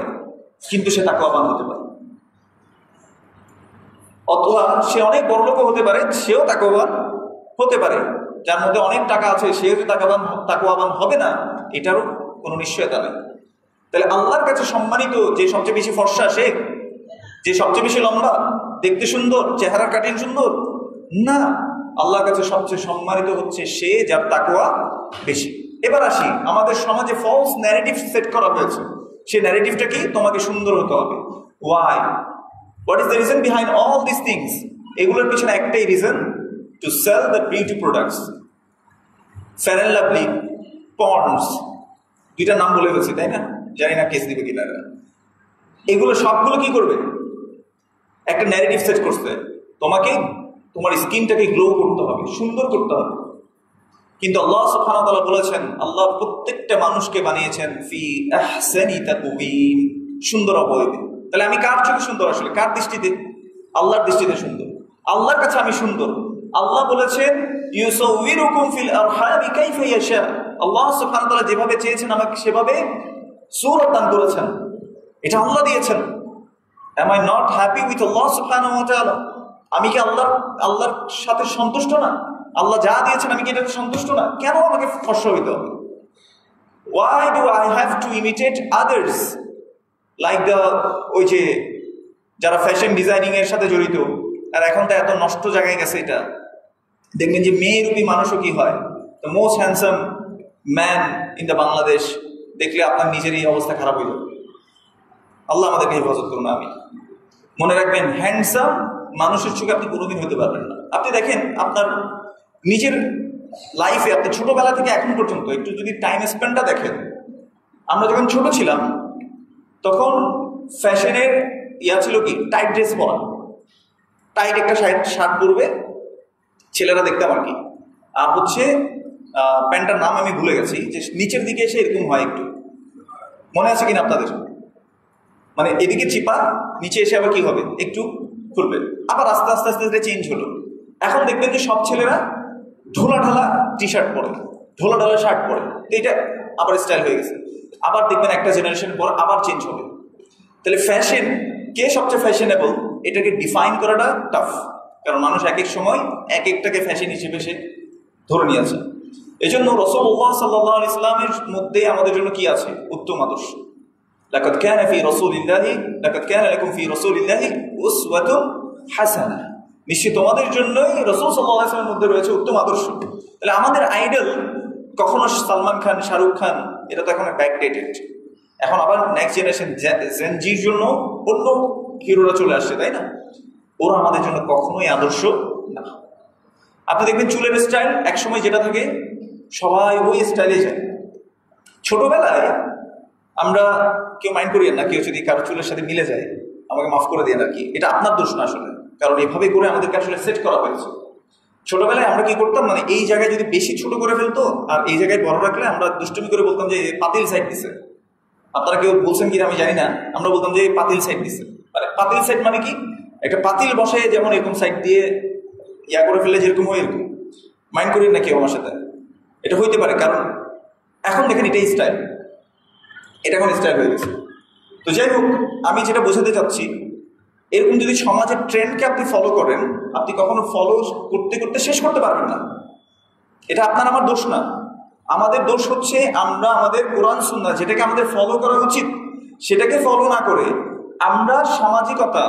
Speaker 1: কিন্তু সে তাকওয়াবান হতে পারে। অথবা সে অনেক বড়লোক হতে পারে, সেও তাকওয়াবান হতে পারে। যার মধ্যে অনেক টাকা আছে, সেও যে তাকওয়াবান হবে না, এটারও কোনো নিশ্চয়তা নেই। তাহলে আল্লাহর কাছে সম্মানিত যে সবচেয়ে বেশি ফর্সা, সে যে সবচেয়ে বেশি লম্বা, দেখতে সুন্দর, চেহারার কাটিং সুন্দর না, আল্লাহর কাছে সবচেয়ে সম্মানিত হচ্ছে সে যার তাকওয়া বেশি। এবার আসি, আমাদের সমাজে ফলস ন্যারেটিভ সেট করা হয়েছে। সেই ন্যারেটিভটা কি? তোমাকে সুন্দর হতে হবে। Why? What is the reason behind all this things? এগুলোর পিছনে একটাই reason, to sell the beauty products. Fair and Lovely, Pond's, দুইটা নাম বলে ফেলছি, তাই না? জানি না কেস দিবে কিনা। এগুলো সবগুলো কি করবে? একটা ন্যারেটিভ সেট করতে, তোমাকে তোমার স্কিনটাকে গ্লো করতে হবে, সুন্দর করতে হবে। কিন্তু আল্লাহ সুবহানাহু ওয়া তাআলা বলেছেন, আল্লাহ প্রত্যেকটা মানুষকে বানিয়েছেন ফি আহসানি তাকওয়িম, সুন্দর অবয়বে। তাহলে আমি কার চোখে সুন্দর? আসলে কার দৃষ্টিতে? আল্লাহর দৃষ্টিতে সুন্দর। আল্লাহর কাছে আমি সুন্দর। আল্লাহ বলেছেন ইউসাউইরুকুম ফিল আরহামি কাইফা ইয়াশা, আল্লাহ সুবহানাহু ওয়া তাআলা যেভাবে চেয়েছেন আমাকে সেভাবে সূরত দান করেছেন। এটা আল্লাহ দিয়েছেন। Am I not happy with Allah subhanahu wa ta'ala? আমি কি আল্লাহর সাথে সন্তুষ্ট না? আল্লাহ যা দিয়েছেন আমি কি এটাতে সন্তুষ্ট না? কেন আমাকে ফর্সা হইতে হবে? Why do I have to imitate others? Like ওই যে যারা ফ্যাশন ডিজাইনিং এর সাথে জড়িত, আর এখন তো এত নষ্ট জায়গায় গেছে এটা, দেখবেন যে মেয়েরূপী মানুষও কি হয়, the most handsome man in the Bangladesh দেখলে আপনার নিজের এই অবস্থা খারাপ হয়ে যাবে। আল্লাহ আমাদেরকে হেফাজত করুন। আমি মনে রাখবেন, হ্যান্ডসাম মানুষের চোখে আপনি কোনোদিন হতে পারবেন না। আপনি দেখেন আপনার নিজের লাইফে, আপনি ছোটবেলা থেকে এখন পর্যন্ত একটু যদি টাইম স্পেন্ডটা দেখেন, আমরা যখন ছোট ছিলাম তখন ফ্যাশনের ছিল কি টাইট ড্রেস পরা, টাইট একটা শার্ট পরবে ছেলেরা দেখতাম আর কি, আর হচ্ছে প্যান্টটার নাম আমি ভুলে গেছি, যে নিচের দিকে এসে এরকম হয়, একটু মনে আছে কিনা আপনাদের? মানে এদিকে চিপা, নিচে এসে আবার কি হবে, একটু খুলবে, আবার আস্তে আস্তে আস্তে আস্তে চেঞ্জ হলো। এখন দেখবেন যে সব ছেলেরা ঢোলা ঢালা টি শার্ট পরে, ঢোলা ঢালা শার্ট পরে, তো এটা আবার স্টাইল হয়ে গেছে। আবার দেখবেন একটা জেনারেশন পর আবার চেঞ্জ হবে। তাহলে ফ্যাশন কে সবচেয়ে ফ্যাশনেবল, এটাকে ডিফাইন করাটা টাফ, কারণ মানুষ এক এক সময় এক একটাকে ফ্যাশন হিসেবে সে ধরে নিয়েছে। এই জন্য রাসূলুল্লাহ সাল্লাল্লাহু আলাইহি ওয়াসাল্লামের মধ্যে আমাদের জন্য কি আছে? উত্তম আদর্শ। লাকাদ কানা ফি রাসূলিল্লাহি লাকাদ কানা লাকুম ফি রাসূলিল্লাহি উসওয়াতুন হাসানাহ, নিশ্চয়ই তোমাদের জন্যই রাসূল সাল্লাল্লাহু আলাইহি ওয়াসাল্লামের মধ্যে রয়েছে উত্তম আদর্শ। তাহলে আমাদের আইডল কখনো সালমান খান, শাহরুখ খান, এটা তো এখন ব্যাকডেটেড। এখন আবার নেক্সট জেনারেশন জেন জির জন্য অন্য হিরোরা চলে আসছে, তাই না? ওরা আমাদের জন্য কখনোই আদর্শ না। আপনি দেখবেন চুলের স্টাইল একসময় যেটা থাকে সবাই ওই স্টাইলে যায়। ছোটবেলায় আমরা কেউ মাইন্ড করিয়েন না, কেউ যদি কারো চুলের সাথে মিলে যায় আমাকে মাফ করে দিয়ে আর কি, এটা আপনার দোষ না আসলে, কারণ এভাবে করে আমাদেরকে আসলে সেট করা হয়েছে। ছোটবেলায় আমরা কি করতাম, মানে এই জায়গায় যদি বেশি ছোট করে ফেলতো আর এই জায়গায় বড় রাখলে আমরা দুষ্টুমি করে বলতাম যে পাতিল সাইড দিছে। আপনারা কেউ বলছেন কিনা আমি জানি না, আমরা বলতাম যে পাতিল সাইড দিছে। মানে পাতিল সাইড মানে কি, একটা পাতিল বসে যেমন এরকম সাইড দিয়ে ইয়া করে ফেললে যেরকম হয় এরকম। মাইন্ড করেন না কেউ আমার সাথে, এটা হইতে পারে, কারণ এখন দেখেন এটাই স্টাইল, এটা এখন স্টাইল হয়ে গেছে। তো যাই হোক, আমি যেটা বোঝাতে চাচ্ছি, এরকম যদি সমাজের ট্রেন্ডকে আপনি ফলো করেন, আপনি কখনো ফলো করতে করতে শেষ করতে পারবেন না। এটা আপনার আমার দোষ না, আমাদের দোষ হচ্ছে আমরা আমাদের কোরআন সুন্নাহ যেটাকে আমাদের ফলো করা উচিত সেটাকে ফলো না করে আমরা সামাজিকতা,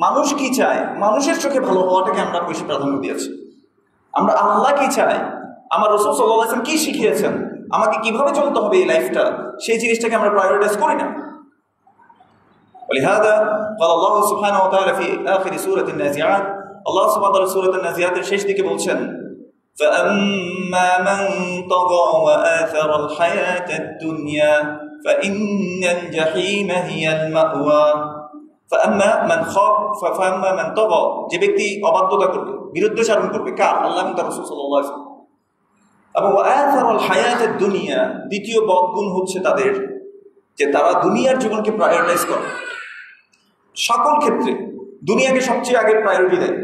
Speaker 1: মানুষ কি চায়, মানুষের চোখে ভালো হওয়াটাকে আমরা বেশি প্রাধান্য দিয়েছি। আমরা আল্লাহ কি চায়, আমার রাসূল সাল্লাল্লাহু আলাইহি ওয়াসাল্লাম কি শিখিয়েছেন, আমাকে কিভাবে চলতে হবে এই লাইফটা, সেই জিনিসটাকে আমরা প্রায়োরিটাইজ করি না। ولهذا قال الله سبحانه وتعالى في آخر سورة النازعات, আল্লাহ সুবহানাহু ওয়া তাআলা সূরা আন-নাজিআতের শেষ দিকে বলছেন, فأما من طغى وآثر الحياة الدنيا فإن الجحيم هي المأوى فأما من طغى, যে ব্যক্তি অবাধ্যতা করবে, বিরুদ্ধাচরণ করবে, কার? আল্লাহ এবং তার রাসূল সাল্লাল্লাহু আলাইহি ওয়াসাল্লাম। এবং وآثر الحياة الدنيا, দ্বিতীয় বদগুণ হচ্ছে তাদের যে তারা দুনিয়ার জীবনকে প্রায়োরিটাইজ করে, সকল ক্ষেত্রে দুনিয়াকে সবচেয়ে আগে প্রায়োরিটি দেয়,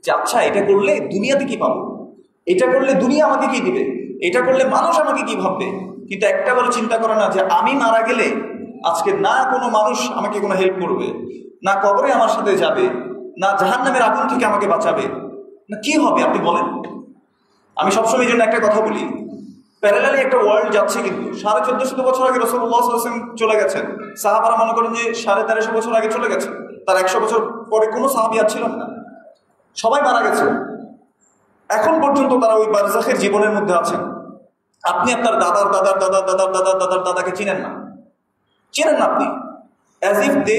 Speaker 1: যে আচ্ছা এটা করলে দুনিয়াতে কি পাবো, এটা করলে দুনিয়া আমাকে কি দিবে, এটা করলে মানুষ আমাকে কি ভাববে, কিন্তু একটা বড় চিন্তা করে না যে আমি মারা গেলে আজকে না কোনো মানুষ আমাকে কোনো হেল্প করবে, না কবরে আমার সাথে যাবে, না জাহান্নামের আগুন থেকে আমাকে বাঁচাবে, না কি হবে আপনি বলেন। আমি সবসময় এই জন্য একটা কথা বলি, প্যারালালি একটা ওয়ার্ল্ড যাচ্ছে, কিন্তু 1450 বছর আগে রাসূলুল্লাহ সাল্লাল্লাহু আলাইহি ওয়াসাল্লাম চলে গেছেন, সাহাবারা মনে করেন যে 1350 বছর আগে চলে গেছে, তার 100 বছর পরে কোনো সাহাবী আর ছিলেন না, সবাই মারা গেছে। এখন পর্যন্ত তারা ওই বারজাখের জীবনের মধ্যে আছেন। আপনি আপনার দাদার দাদার দাদার দাদার দাদার দাদার দাদাকে চিনেন না, চিনেন না আপনি, as if they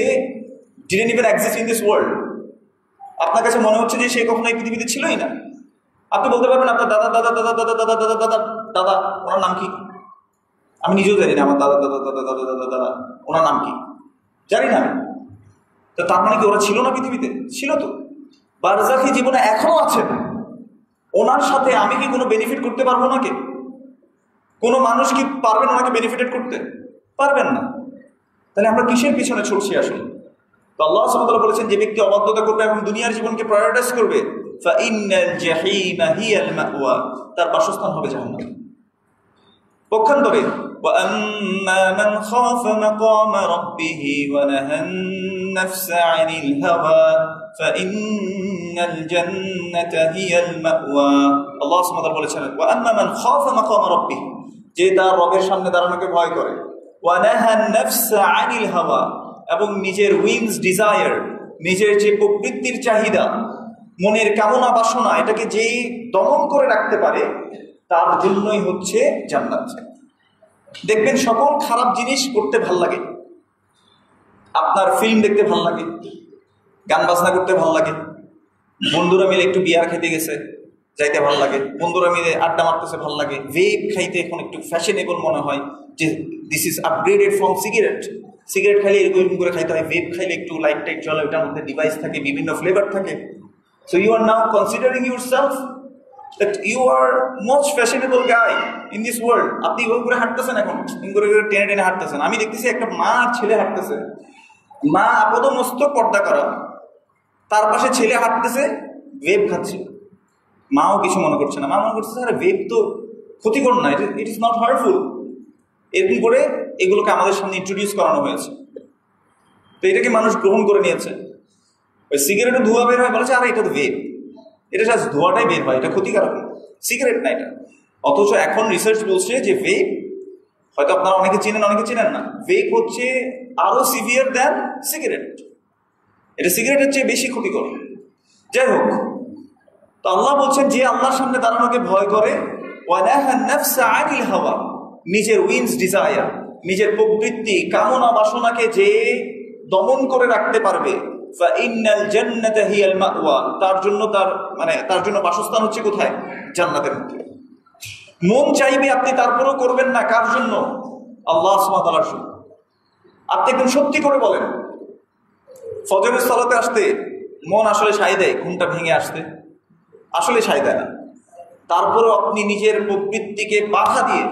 Speaker 1: didn't even exist in this world. আপনার কাছে মনে হচ্ছে যে সে কখনো এই পৃথিবীতে ছিলই না। আপনি বলতে পারবেন আপনার দাদা দাদা দাদা দাদা দাদা দাদা দাদা দাদা, ওনার নাম কি? আমি নিজেও জানি না আমার দাদা দাদা দাদা দাদা দাদা দাদা ওনার নাম কি, জানি না। তো তার মানে কি ওরা ছিল না পৃথিবীতে? ছিল তো, বারজাখী জীবনে এখনো আছেন। ওনার সাথে আমি কি কোনো বেনিফিট করতে পারবো নাকি? কোনো মানুষ কি পারবেন ওনাকে বেনিফিটেড করতে? পারবেন না। তাহলে আমরা কিসের পিছনে ছুটছি আসলে? তো আল্লাহ সুবহানাহু ওয়া তাআলা বলেছেন, যে ব্যক্তি অবাধ্যতা করবে এবং দুনিয়ার জীবনকে প্রায়োরিটাইজ করবে, ফাইন্নাল জাহিমা হিয়াল মাওয়া, তার বাসস্থান হবে জাহান্নাম। পক্ষান্তরে ওয়াম্মা মান খাফা মাকামা রাব্বিহি ওয়া নাহান নাফসা আনিল হাওয়া ফাইন্নাল জান্নাতা হিয়াল মাওয়া। আল্লাহ সুবহানাহু ওয়া তাআলা বলেছেন, ওয়াম্মা মান খাফা মাকামা রাব্বিহি, যে তার রবের সামনে দাঁড়ানোকে ভয় করে, ওয়া নাহান নাফসা আনিল হাওয়া, এবং নিজের উইংস ডিজায়ার, নিজের যে প্রবৃত্তির চাহিদা, মনের কামনা বাসনা, এটাকে যেই দমন করে রাখতে পারে তার জন্যই হচ্ছে জান্নাত। দেখবেন সকল খারাপ জিনিস করতে ভাল লাগে, আপনার ফিল্ম দেখতে ভাল লাগে, গান বাজনা করতে ভালো লাগে, বন্ধুরা মিলে একটু বিয়ার খেতে গেছে যাইতে ভালো লাগে, বন্ধুরা মিলে আড্ডা মারতেছে ভালো লাগে, ভেপ খাইতে এখন একটু ফ্যাশনেবল মনে হয় যে this is upgraded from cigarette. Cigarette খাইলে এরকম করে খাইতে হয়, ভেপ খাইলে একটু লাইট টাইট জ্বলে, ওটার মধ্যে ডিভাইস থাকে, বিভিন্ন ফ্লেভার থাকে। So you are now considering yourself that you are most fashionable guy in this world. আপনি ওই করে হাঁটতেছেন, এখন করে টেনে টেনে হাঁটতেছেন। আমি দেখতেছি একটা মা আর ছেলে হাঁটতেছে, মা আপদ মস্তক পর্দা করা, তার পাশে ছেলে হাঁটতেছে ভেপ খাচ্ছে। মাও কিছু মনে করছে না, মা মনে করছে আরে ভেপ তো ক্ষতিকর না, ইট ইজ নট হার্মফুল। এরকম করে এগুলোকে আমাদের সামনে ইন্ট্রোডিউস করানো হয়েছে, তো এটাকে মানুষ গ্রহণ করে নিয়েছে। ওই সিগারেটও ধোঁয়া বের হয়, বলেছে আরে এটা তো ভেপ, এটা জাস্ট ধোঁয়াটাই বের হয়, এটা ক্ষতিকারক, সিগারেট না এটা। অথচ এখন রিসার্চ বলছে যে ভেপ, হয়তো আপনারা অনেকে চেনেন অনেকে চেনেন না, ভেপ হচ্ছে আরো সিভিয়ার দ্যান সিগারেট, এটা সিগারেটের চেয়ে বেশি ক্ষতিকর। যাই হোক, তো আল্লাহ বলছেন যে আল্লাহর সামনে দাঁড়ানোকে ভয় করে, হাওয়া, নিজের উইন্স ডিজায়ার, নিজের প্রবৃত্তি কামনা বাসনাকে যে দমন করে রাখতে পারবে, তার জন্য বাসস্থান হচ্ছে কোথায়? জান্নাতের মধ্যে। মন চাইবে আপনি, তারপরেও করবেন না, কার জন্য? আল্লাহ সুবহানাহু ওয়া তাআলার জন্য। আপনি একদম সত্যি করে বলেন, ফজরের সালাতে আসতে মন আসলে সায় দেয় ঘুমটা ভেঙে আসতে? আসলে সায় দেয় না। তারপরেও আপনি নিজের প্রবৃত্তিকে বাধা দিয়ে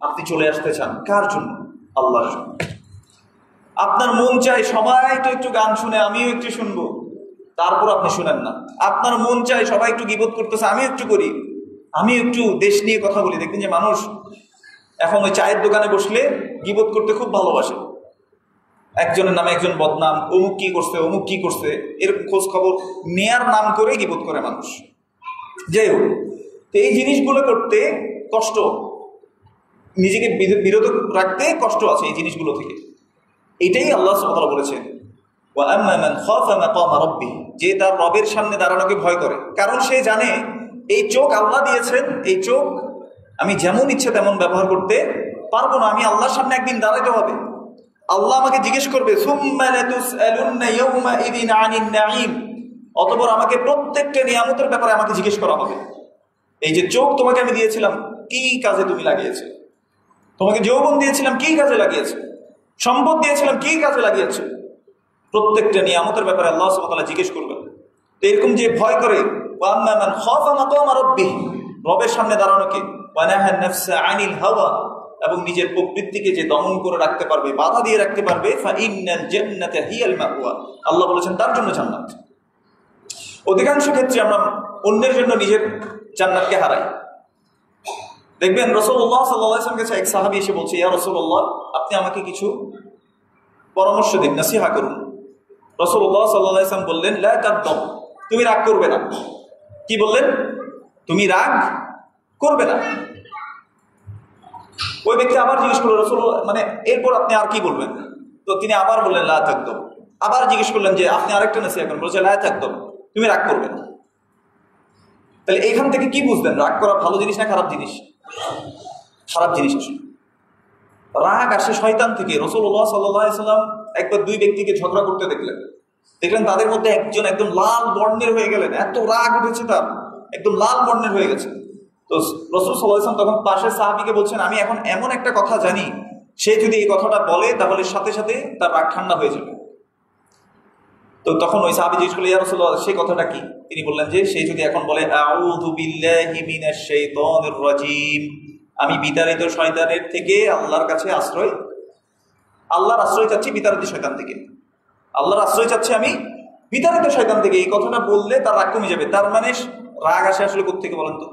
Speaker 1: আপনি চলে আসতে চান, কার জন্য? আল্লাহর জন্য। আপনার মন চাই সবাই তো একটু গান শুনে, আমিও একটু শুনবো, তারপর আপনি শুনেন না। আপনার মন চাই সবাই একটু গীবত করতেছে, আমিও একটু করি, আমি একটু দেশ নিয়ে কথা বলি। দেখবেন যে মানুষ এখন ওই চায়ের দোকানে বসলে গীবত করতে খুব ভালোবাসে, একজনের নামে একজন বদনাম, অমুক কি করছে অমুক কি করছে, এরকম খোঁজ খবর নেয়ার নাম করে গীবত করে মানুষ। যাই হোক, তো এই জিনিসগুলো করতে কষ্ট, নিজেকে বিরত রাখতে কষ্ট আছে এই জিনিসগুলো থেকে। এটাই আল্লাহ সুবহানাহু ওয়া তাআলা বলেছেন, ওয়া আম্মা মান খাফা মাকামা রাব্বিহি, যে তার রবের সামনে দাঁড়ানোকে ভয় করে। কারণ সে জানে এই চোখ আল্লাহ দিয়েছেন, এই চোখ আমি যেমন ইচ্ছে তেমন ব্যবহার করতে পারবো না, আমি আল্লাহর সামনে একদিন দাঁড়াইতে হবে। আল্লাহ আমাকে জিজ্ঞেস করবে, সুম্মা লাতুসআলুন্না ইয়াওমাইযিন আনিন নাঈম, অতঃপর আমাকে প্রত্যেকটা নিয়ামতের ব্যাপারে আমাকে জিজ্ঞেস করা হবে। এই যে চোখ তোমাকে আমি দিয়েছিলাম, কি কাজে তুমি লাগিয়েছে? তোমাকে যৌবন দিয়েছিলাম, কি কাজে লাগিয়েছে? সম্পদ দিয়েছিলাম, কি কাজে লাগিয়েছে? প্রত্যেকটা নিয়ামতের ব্যাপারে আল্লাহ সুবহানাহু ওয়া তাআলা জিজ্ঞেস করবেন। তো এরকম যে ভয় করে, ওয়া আম্মা মান খাফা মাকামা রাব্বিহি, রবের সামনে দাঁড়ানোকে, ওয়া নাহা নাফসা আনিল হাওয়া, এবং নিজের প্রবৃত্তিকে যে দমন করে রাখতে পারবে, বাধা দিয়ে রাখতে পারবে, ফা ইন্নাল জান্নাতা হিয়াল মাওয়া, আল্লাহ বলেছেন তার জন্য জান্নাত। অধিকাংশ ক্ষেত্রে আমরা অন্যের জন্য নিজের জান্নাতকে হারাই। দেখবেন রাসূলুল্লাহ সাল্লাল্লাহু আলাইহি ওয়াসাল্লামের কাছে এক সাহাবী এসে বলছে, ইয়া রাসূলুল্লাহ, আপনি আমাকে কিছু পরামর্শ দিন, নসিহা করুন। রাসূলুল্লাহ সাল্লাল্লাহু আলাইহি ওয়াসাল্লাম বললেন, লা তাগদাব, তুমি রাগ করবে না। কি বললেন? তুমি রাগ করবে না। ওই ব্যক্তি আবার জিজ্ঞেস করলো, রাসূলুল্লাহ, মানে এরপর আপনি আর কি বলবেন? তো তিনি আবার বললেন, লা তাগদাব। আবার জিজ্ঞেস করলেন যে আপনি আরেকটা নসিহা করুন, বলছে লা তাগদাব, তুমি রাগ করবে না। তাহলে এখান থেকে কি বুঝলেন? রাগ করা ভালো জিনিস না খারাপ জিনিস? খারাপ জিনিস আসলে। রাগ আসে শয়তান থেকে। রাসূলুল্লাহ সাল্লাল্লাহু আলাইহি ওয়াসাল্লাম একবার দুই ব্যক্তিকে ঝগড়া করতে দেখলেন তাদের মধ্যে একজন একদম লাল বর্ণের হয়ে গেলেন, এত রাগ উঠেছে তার, একদম লাল বর্ণের হয়ে গেছে। তো রাসূল সাল্লাল্লাহু আলাইহি ওয়াসাল্লাম তখন পাশের সাহাবীকে বলছেন, আমি এখন এমন একটা কথা জানি, সে যদি এই কথাটা বলে তাহলে সাথে সাথে তার রাগ ঠান্ডা হয়ে যাবে। তো তখন ওই সাহাবী জিজ্ঞেস করলেন, ইয়া রাসূলুল্লাহ, সেই কথাটা কি? তিনি বললেন যে সে যদি এখন বলে, আউযু বিল্লাহি মিনাশ শাইতানির রাজীম, আমি বিতাড়িত শয়তানের থেকে আল্লাহর কাছে আল্লাহর আশ্রয় চাচ্ছি বিতাড়িত শয়তান থেকে, আল্লাহর আশ্রয় চাচ্ছি আমি বিতাড়িত শয়তান থেকে, এই কথাটা বললে তার রাগ কমে যাবে। তার মানে রাগ আসে আসলে কোত্থেকে বলেন তো?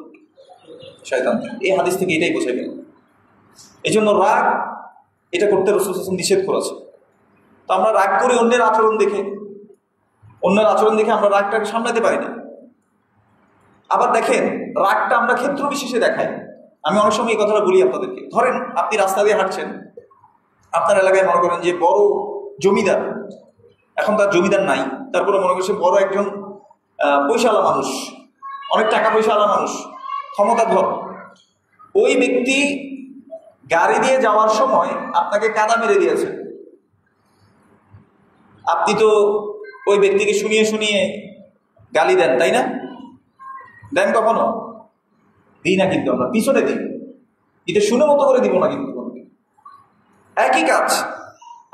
Speaker 1: শয়তান থেকে। এই হাদিস থেকে এটাই বোঝা গেল। এই জন্য রাগ এটা করতে রাসূল সাল্লাল্লাহু আলাইহি ওয়াসাল্লাম নিষেধ করেছে। তো আমরা রাগ করে অন্যের আচরণ দেখে আমরা রাগটাকে সামলাতে পারি না। আবার দেখেন, রাগটা আমরা ক্ষেত্র বিশেষে দেখাই। আমি অনেক সময় এই কথাটা বলি আপনাদেরকে। ধরেন আপনি রাস্তা দিয়ে হাঁটছেন, আপনার এলাকায় মনে করেন যে বড় জমিদার, এখন তার জমিদার নাই, তারপরে মনে করছে বড় একজন পয়সাওয়ালা মানুষ, অনেক টাকা পয়সাওয়ালা মানুষ, ক্ষমতাধর। ওই ব্যক্তি গাড়ি দিয়ে যাওয়ার সময় আপনাকে কাদা মেরে দিয়েছে। আপনি তো ওই ব্যক্তিকে শুনিয়ে শুনিয়ে গালি দেন, তাই না? দেন কখনো? দিই না, কিন্তু আমরা পিছনে দিই, এটা শুনে মতো করে দিব না কিন্তু। একই কাজ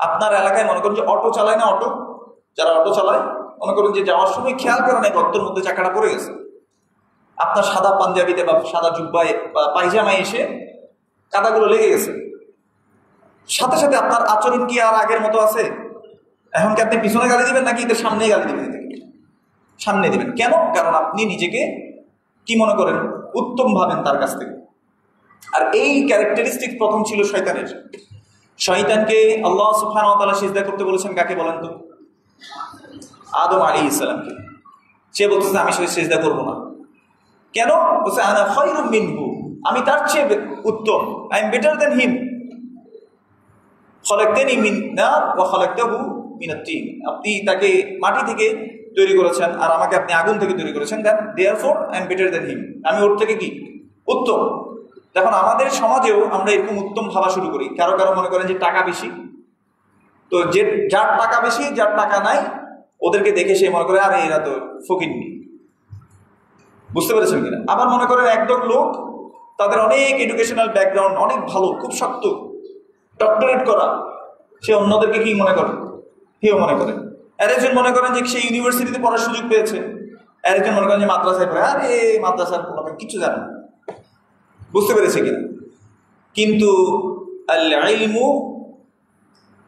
Speaker 1: আপনার এলাকায় মনে করেন যে অটো চালায় না, অটো যারা অটো চালায় মনে করেন যে যাওয়ার সময় খেয়াল করেন এই গর্তের মধ্যে চাকাটা পড়ে গেছে, আপনার সাদা পাঞ্জাবিতে বা সাদা জুব্বায় বা পায়জামায় এসে কাদাগুলো লেগে গেছে, সাথে সাথে আপনার আচরণ কি আর আগের মতো আছে? এখন কি আপনি পিছনে গালি দিবেন নাকি এদের সামনেই গালি দিবেন? সামনে দিবেন। কেন? কারণ আপনি নিজেকে কি মনে করেন? উত্তম ভাবেন তার কাছ থেকে। আর এই ক্যারেক্টারিস্টিক প্রথম ছিল শয়তানের। শয়তানকে আল্লাহ সুবহানাহু ওয়া তাআলা সিজদা করতে বলেছেন কাকে বলেন তো? আদম আলাইহিস সালামকে। সে বলতেছে আমি সিজদা করব না। কেন? বলছে আনা খায়রুম মিনহু, আমি তার চেয়ে উত্তম, আই এম বেটার দেন হিম। খলাকতানি মিন নার ওয়া খলাকতাহু মিনাত তিন, আপনি তাকে মাটি থেকে তৈরি করেছেন আর আমাকে আপনি আগুন থেকে তৈরি করেছেন, then therefore I am better than him, আমি ওর থেকে কি উত্তম। এখন আমাদের সমাজেও আমরা এরকম উত্তম ভাবা শুরু করি। কারো কারো মনে করেন যে টাকা বেশি, তো যে যার টাকা বেশি, যার টাকা নাই, ওদেরকে দেখে সে মনে করে আরে এরা তো ফকিন্নি। বুঝতে পেরেছেন কিনা? আবার মনে করেন একদল লোক, তাদের অনেক এডুকেশনাল ব্যাকগ্রাউন্ড, অনেক ভালো, খুব শক্ত, ডক্টরেট করা, সে অন্যদেরকে কি মনে করে? কেউ মনে করে। আর একজন মনে করেন যে সে ইউনিভার্সিটিতে পড়ার সুযোগ পেয়েছে, আর একজন মনে করেন যে মাদ্রাসায় পড়ে, আরে মাদ্রাসার পড়াবে কিছু জানে না। বুঝতে পেরেছে কিনা? কিন্তু আল ইলমু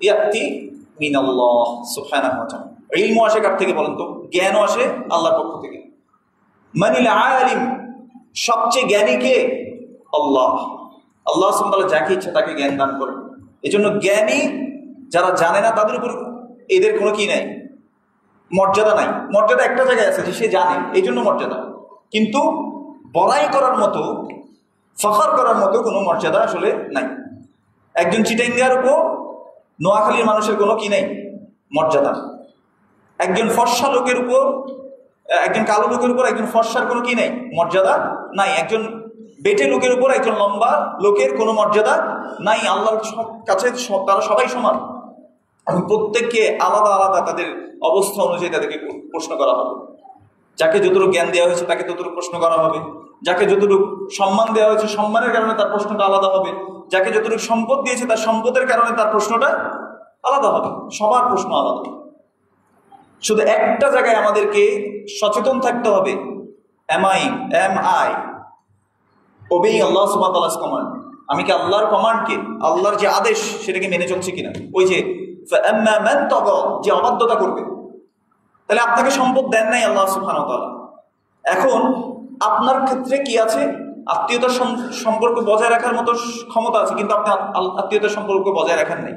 Speaker 1: ইয়াতি মিনাল্লাহ সুবহানাহু ওয়া তাআলা। ইলমু আসে কার থেকে বলেন তো? জ্ঞানও আসে আল্লাহর পক্ষ থেকে। মানিল আলিম, সবচেয়ে জ্ঞানী কে? আল্লাহ। আল্লাহ সুবহানাহু ওয়া তাআলা যাকে ইচ্ছা তাকে জ্ঞান দান করেন। এজন্য জ্ঞানী যারা জানে না তাদের উপর এদের কোনো কি নাই, মর্যাদা নাই। মর্যাদা একটা জায়গায় আছে যে সে জানে, এই জন্য মর্যাদা। কিন্তু বড়াই করার মতো, ফখর করার মতো কোনো মর্যাদা আসলে নাই। একজন চিটাঙ্গার উপর নোয়াখালীর মানুষের কোনো কি নাই, মর্যাদা। একজন ফর্সা লোকের উপর, একজন কালো লোকের উপর একজন ফর্সার কোনো কি নাই, মর্যাদা নাই। একজন বেটে লোকের উপর একজন লম্বা লোকের কোনো মর্যাদা নাই। আল্লাহর কাছে তারা সবাই সমান। প্রত্যেককে আলাদা আলাদা তাদের অবস্থা অনুযায়ী তাদেরকে প্রশ্ন করা হবে। যাকে যতটুকু জ্ঞান দেওয়া হয়েছে তাকে ততটুকু প্রশ্ন করা হবে। যাকে যতটুকু সম্মান দেওয়া হয়েছে সম্মানের কারণে তার প্রশ্নটা আলাদা হবে। যাকে যতটুকু সম্পদ দিয়েছে তার সম্পদের কারণে তার প্রশ্নটা আলাদা হবে। সবার প্রশ্ন আলাদা। শুধু একটা জায়গায় আমাদেরকে সচেতন থাকতে হবে, এম আই ওবেইং আল্লাহ সুবহানাহু ওয়া তাআলাস কমান্ড। আমি কি আল্লাহর কমান্ডকে, আল্লাহর যে আদেশ সেটাকে মেনে চলছি কিনা? ওই যে ফাআম্মা মান তাগা, যে অবাধ্যতা করবে। তাহলে আপনাকে সম্পদ দেন নাই আল্লাহ সুবহানাহু ওয়া তাআলা। এখন আপনার ক্ষেত্রে কি আছে? আত্মীয়তার সম্পর্ক বজায় রাখার মতো ক্ষমতা আছে, কিন্তু আপনি আত্মীয়তার সম্পর্ক বজায় রাখেন নাই।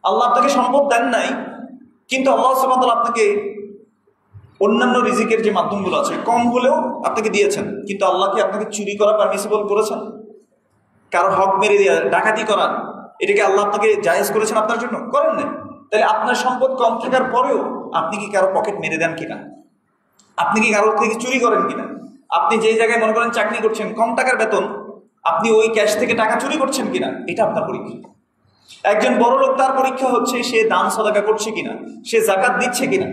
Speaker 1: আল্লাহ আপনাকে সম্পদ দেন নাই, কিন্তু আল্লাহ সুবহানাহু ওয়া তাআলা আপনাকে অন্যান্য রিজিকের যে মাধ্যমগুলো আছে কম হলেও আপনাকে দিয়েছেন, কিন্তু আল্লাহ কি আপনাকে চুরি করা পারমিসিবল করেছেন? কারো হক মেরে দেওয়া, ডাকাতি করা, এটাকে আল্লাহ আপনাকে জায়েজ করেছেন আপনার জন্য? করেন না। তাহলে আপনার সম্পদ কম থাকার পরেও আপনি কি কারো পকেট মেরে দেন কিনা? আপনি কি কারোর থেকে চুরি করেন কিনা? আপনি যে জায়গায় মনে করেন চাকরি করছেন, কম টাকার বেতন, আপনি ওই ক্যাশ থেকে টাকা চুরি করছেন কিনা? এটা আপনার পরীক্ষা। একজন বড় লোক, তার পরীক্ষা হচ্ছে সে দান সাদাকা করছে কিনা, সে যাকাত দিচ্ছে কিনা,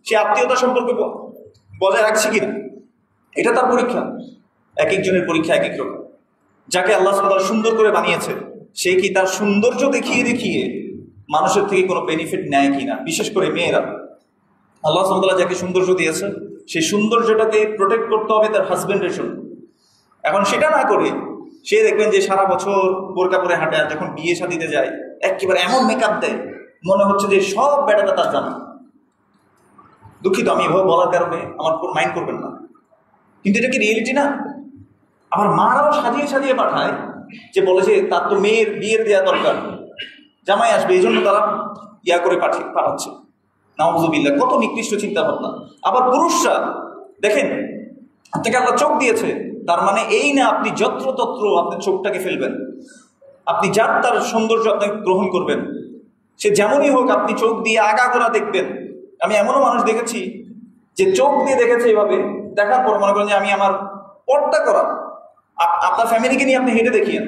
Speaker 1: সে আত্মীয়তা সম্পর্ক বজায় রাখছে কিনা, এটা তার পরীক্ষা। এক একজনের পরীক্ষা এক এক রকম। যাকে আল্লাহ সুবহানাহু ওয়া তাআলা সুন্দর করে বানিয়েছে, সে কি তার সৌন্দর্য দেখিয়ে দেখিয়ে মানুষের থেকে কোনো বেনিফিট নেয় কিনা? বিশেষ করে মেয়েরা। আল্লাহ সুবহানাহু ওয়া তাআলা যাকে সৌন্দর্য দিয়েছে, সেই সৌন্দর্যটাকে প্রোটেক্ট করতে হবে তার হাজবেন্ডের জন্য। এখন সেটা না করে সে দেখবেন যে সারা বছর বোরকা পরে হাঁটে, আর যখন বিয়ে শাদিতে যায় একেবারে এমন মেকআপ দেয় মনে হচ্ছে যে সব ব্যাটাটা তার জানা। দুঃখিত আমি এভাবে বলার কারণে আমার উপর মাইন্ড করবেন না, কিন্তু এটা কি রিয়েলিটি না? আমার মারাও সাজিয়ে সাজিয়ে পাঠায়, যে বলে যে তার তো মেয়ের বিয়ের দেওয়া দরকার, জামাই আসবে, এই জন্য তারা ইয়া করে পাঠাচ্ছে। নাউযুবিল্লাহ, কত নিকৃষ্ট চিন্তা ভাবনা। আবার পুরুষরা দেখেন, আপনাকে আল্লাহ চোখ দিয়েছে, তার মানে এই না আপনি যত্রতত্র আপনার চোখটাকে ফেলবেন। আপনি যার তার সৌন্দর্য আপনাকে গ্রহণ করবেন, সে যেমনই হোক আপনি চোখ দিয়ে আগাগোড়া দেখবেন। আমি এমনও মানুষ দেখেছি যে চোখ দিয়ে দেখেছে, এভাবে দেখার পর মনে করেন যে আমি আমার পর্দা করা, আপনার ফ্যামিলিকে নিয়ে আপনি হেঁটে দেখিয়েন,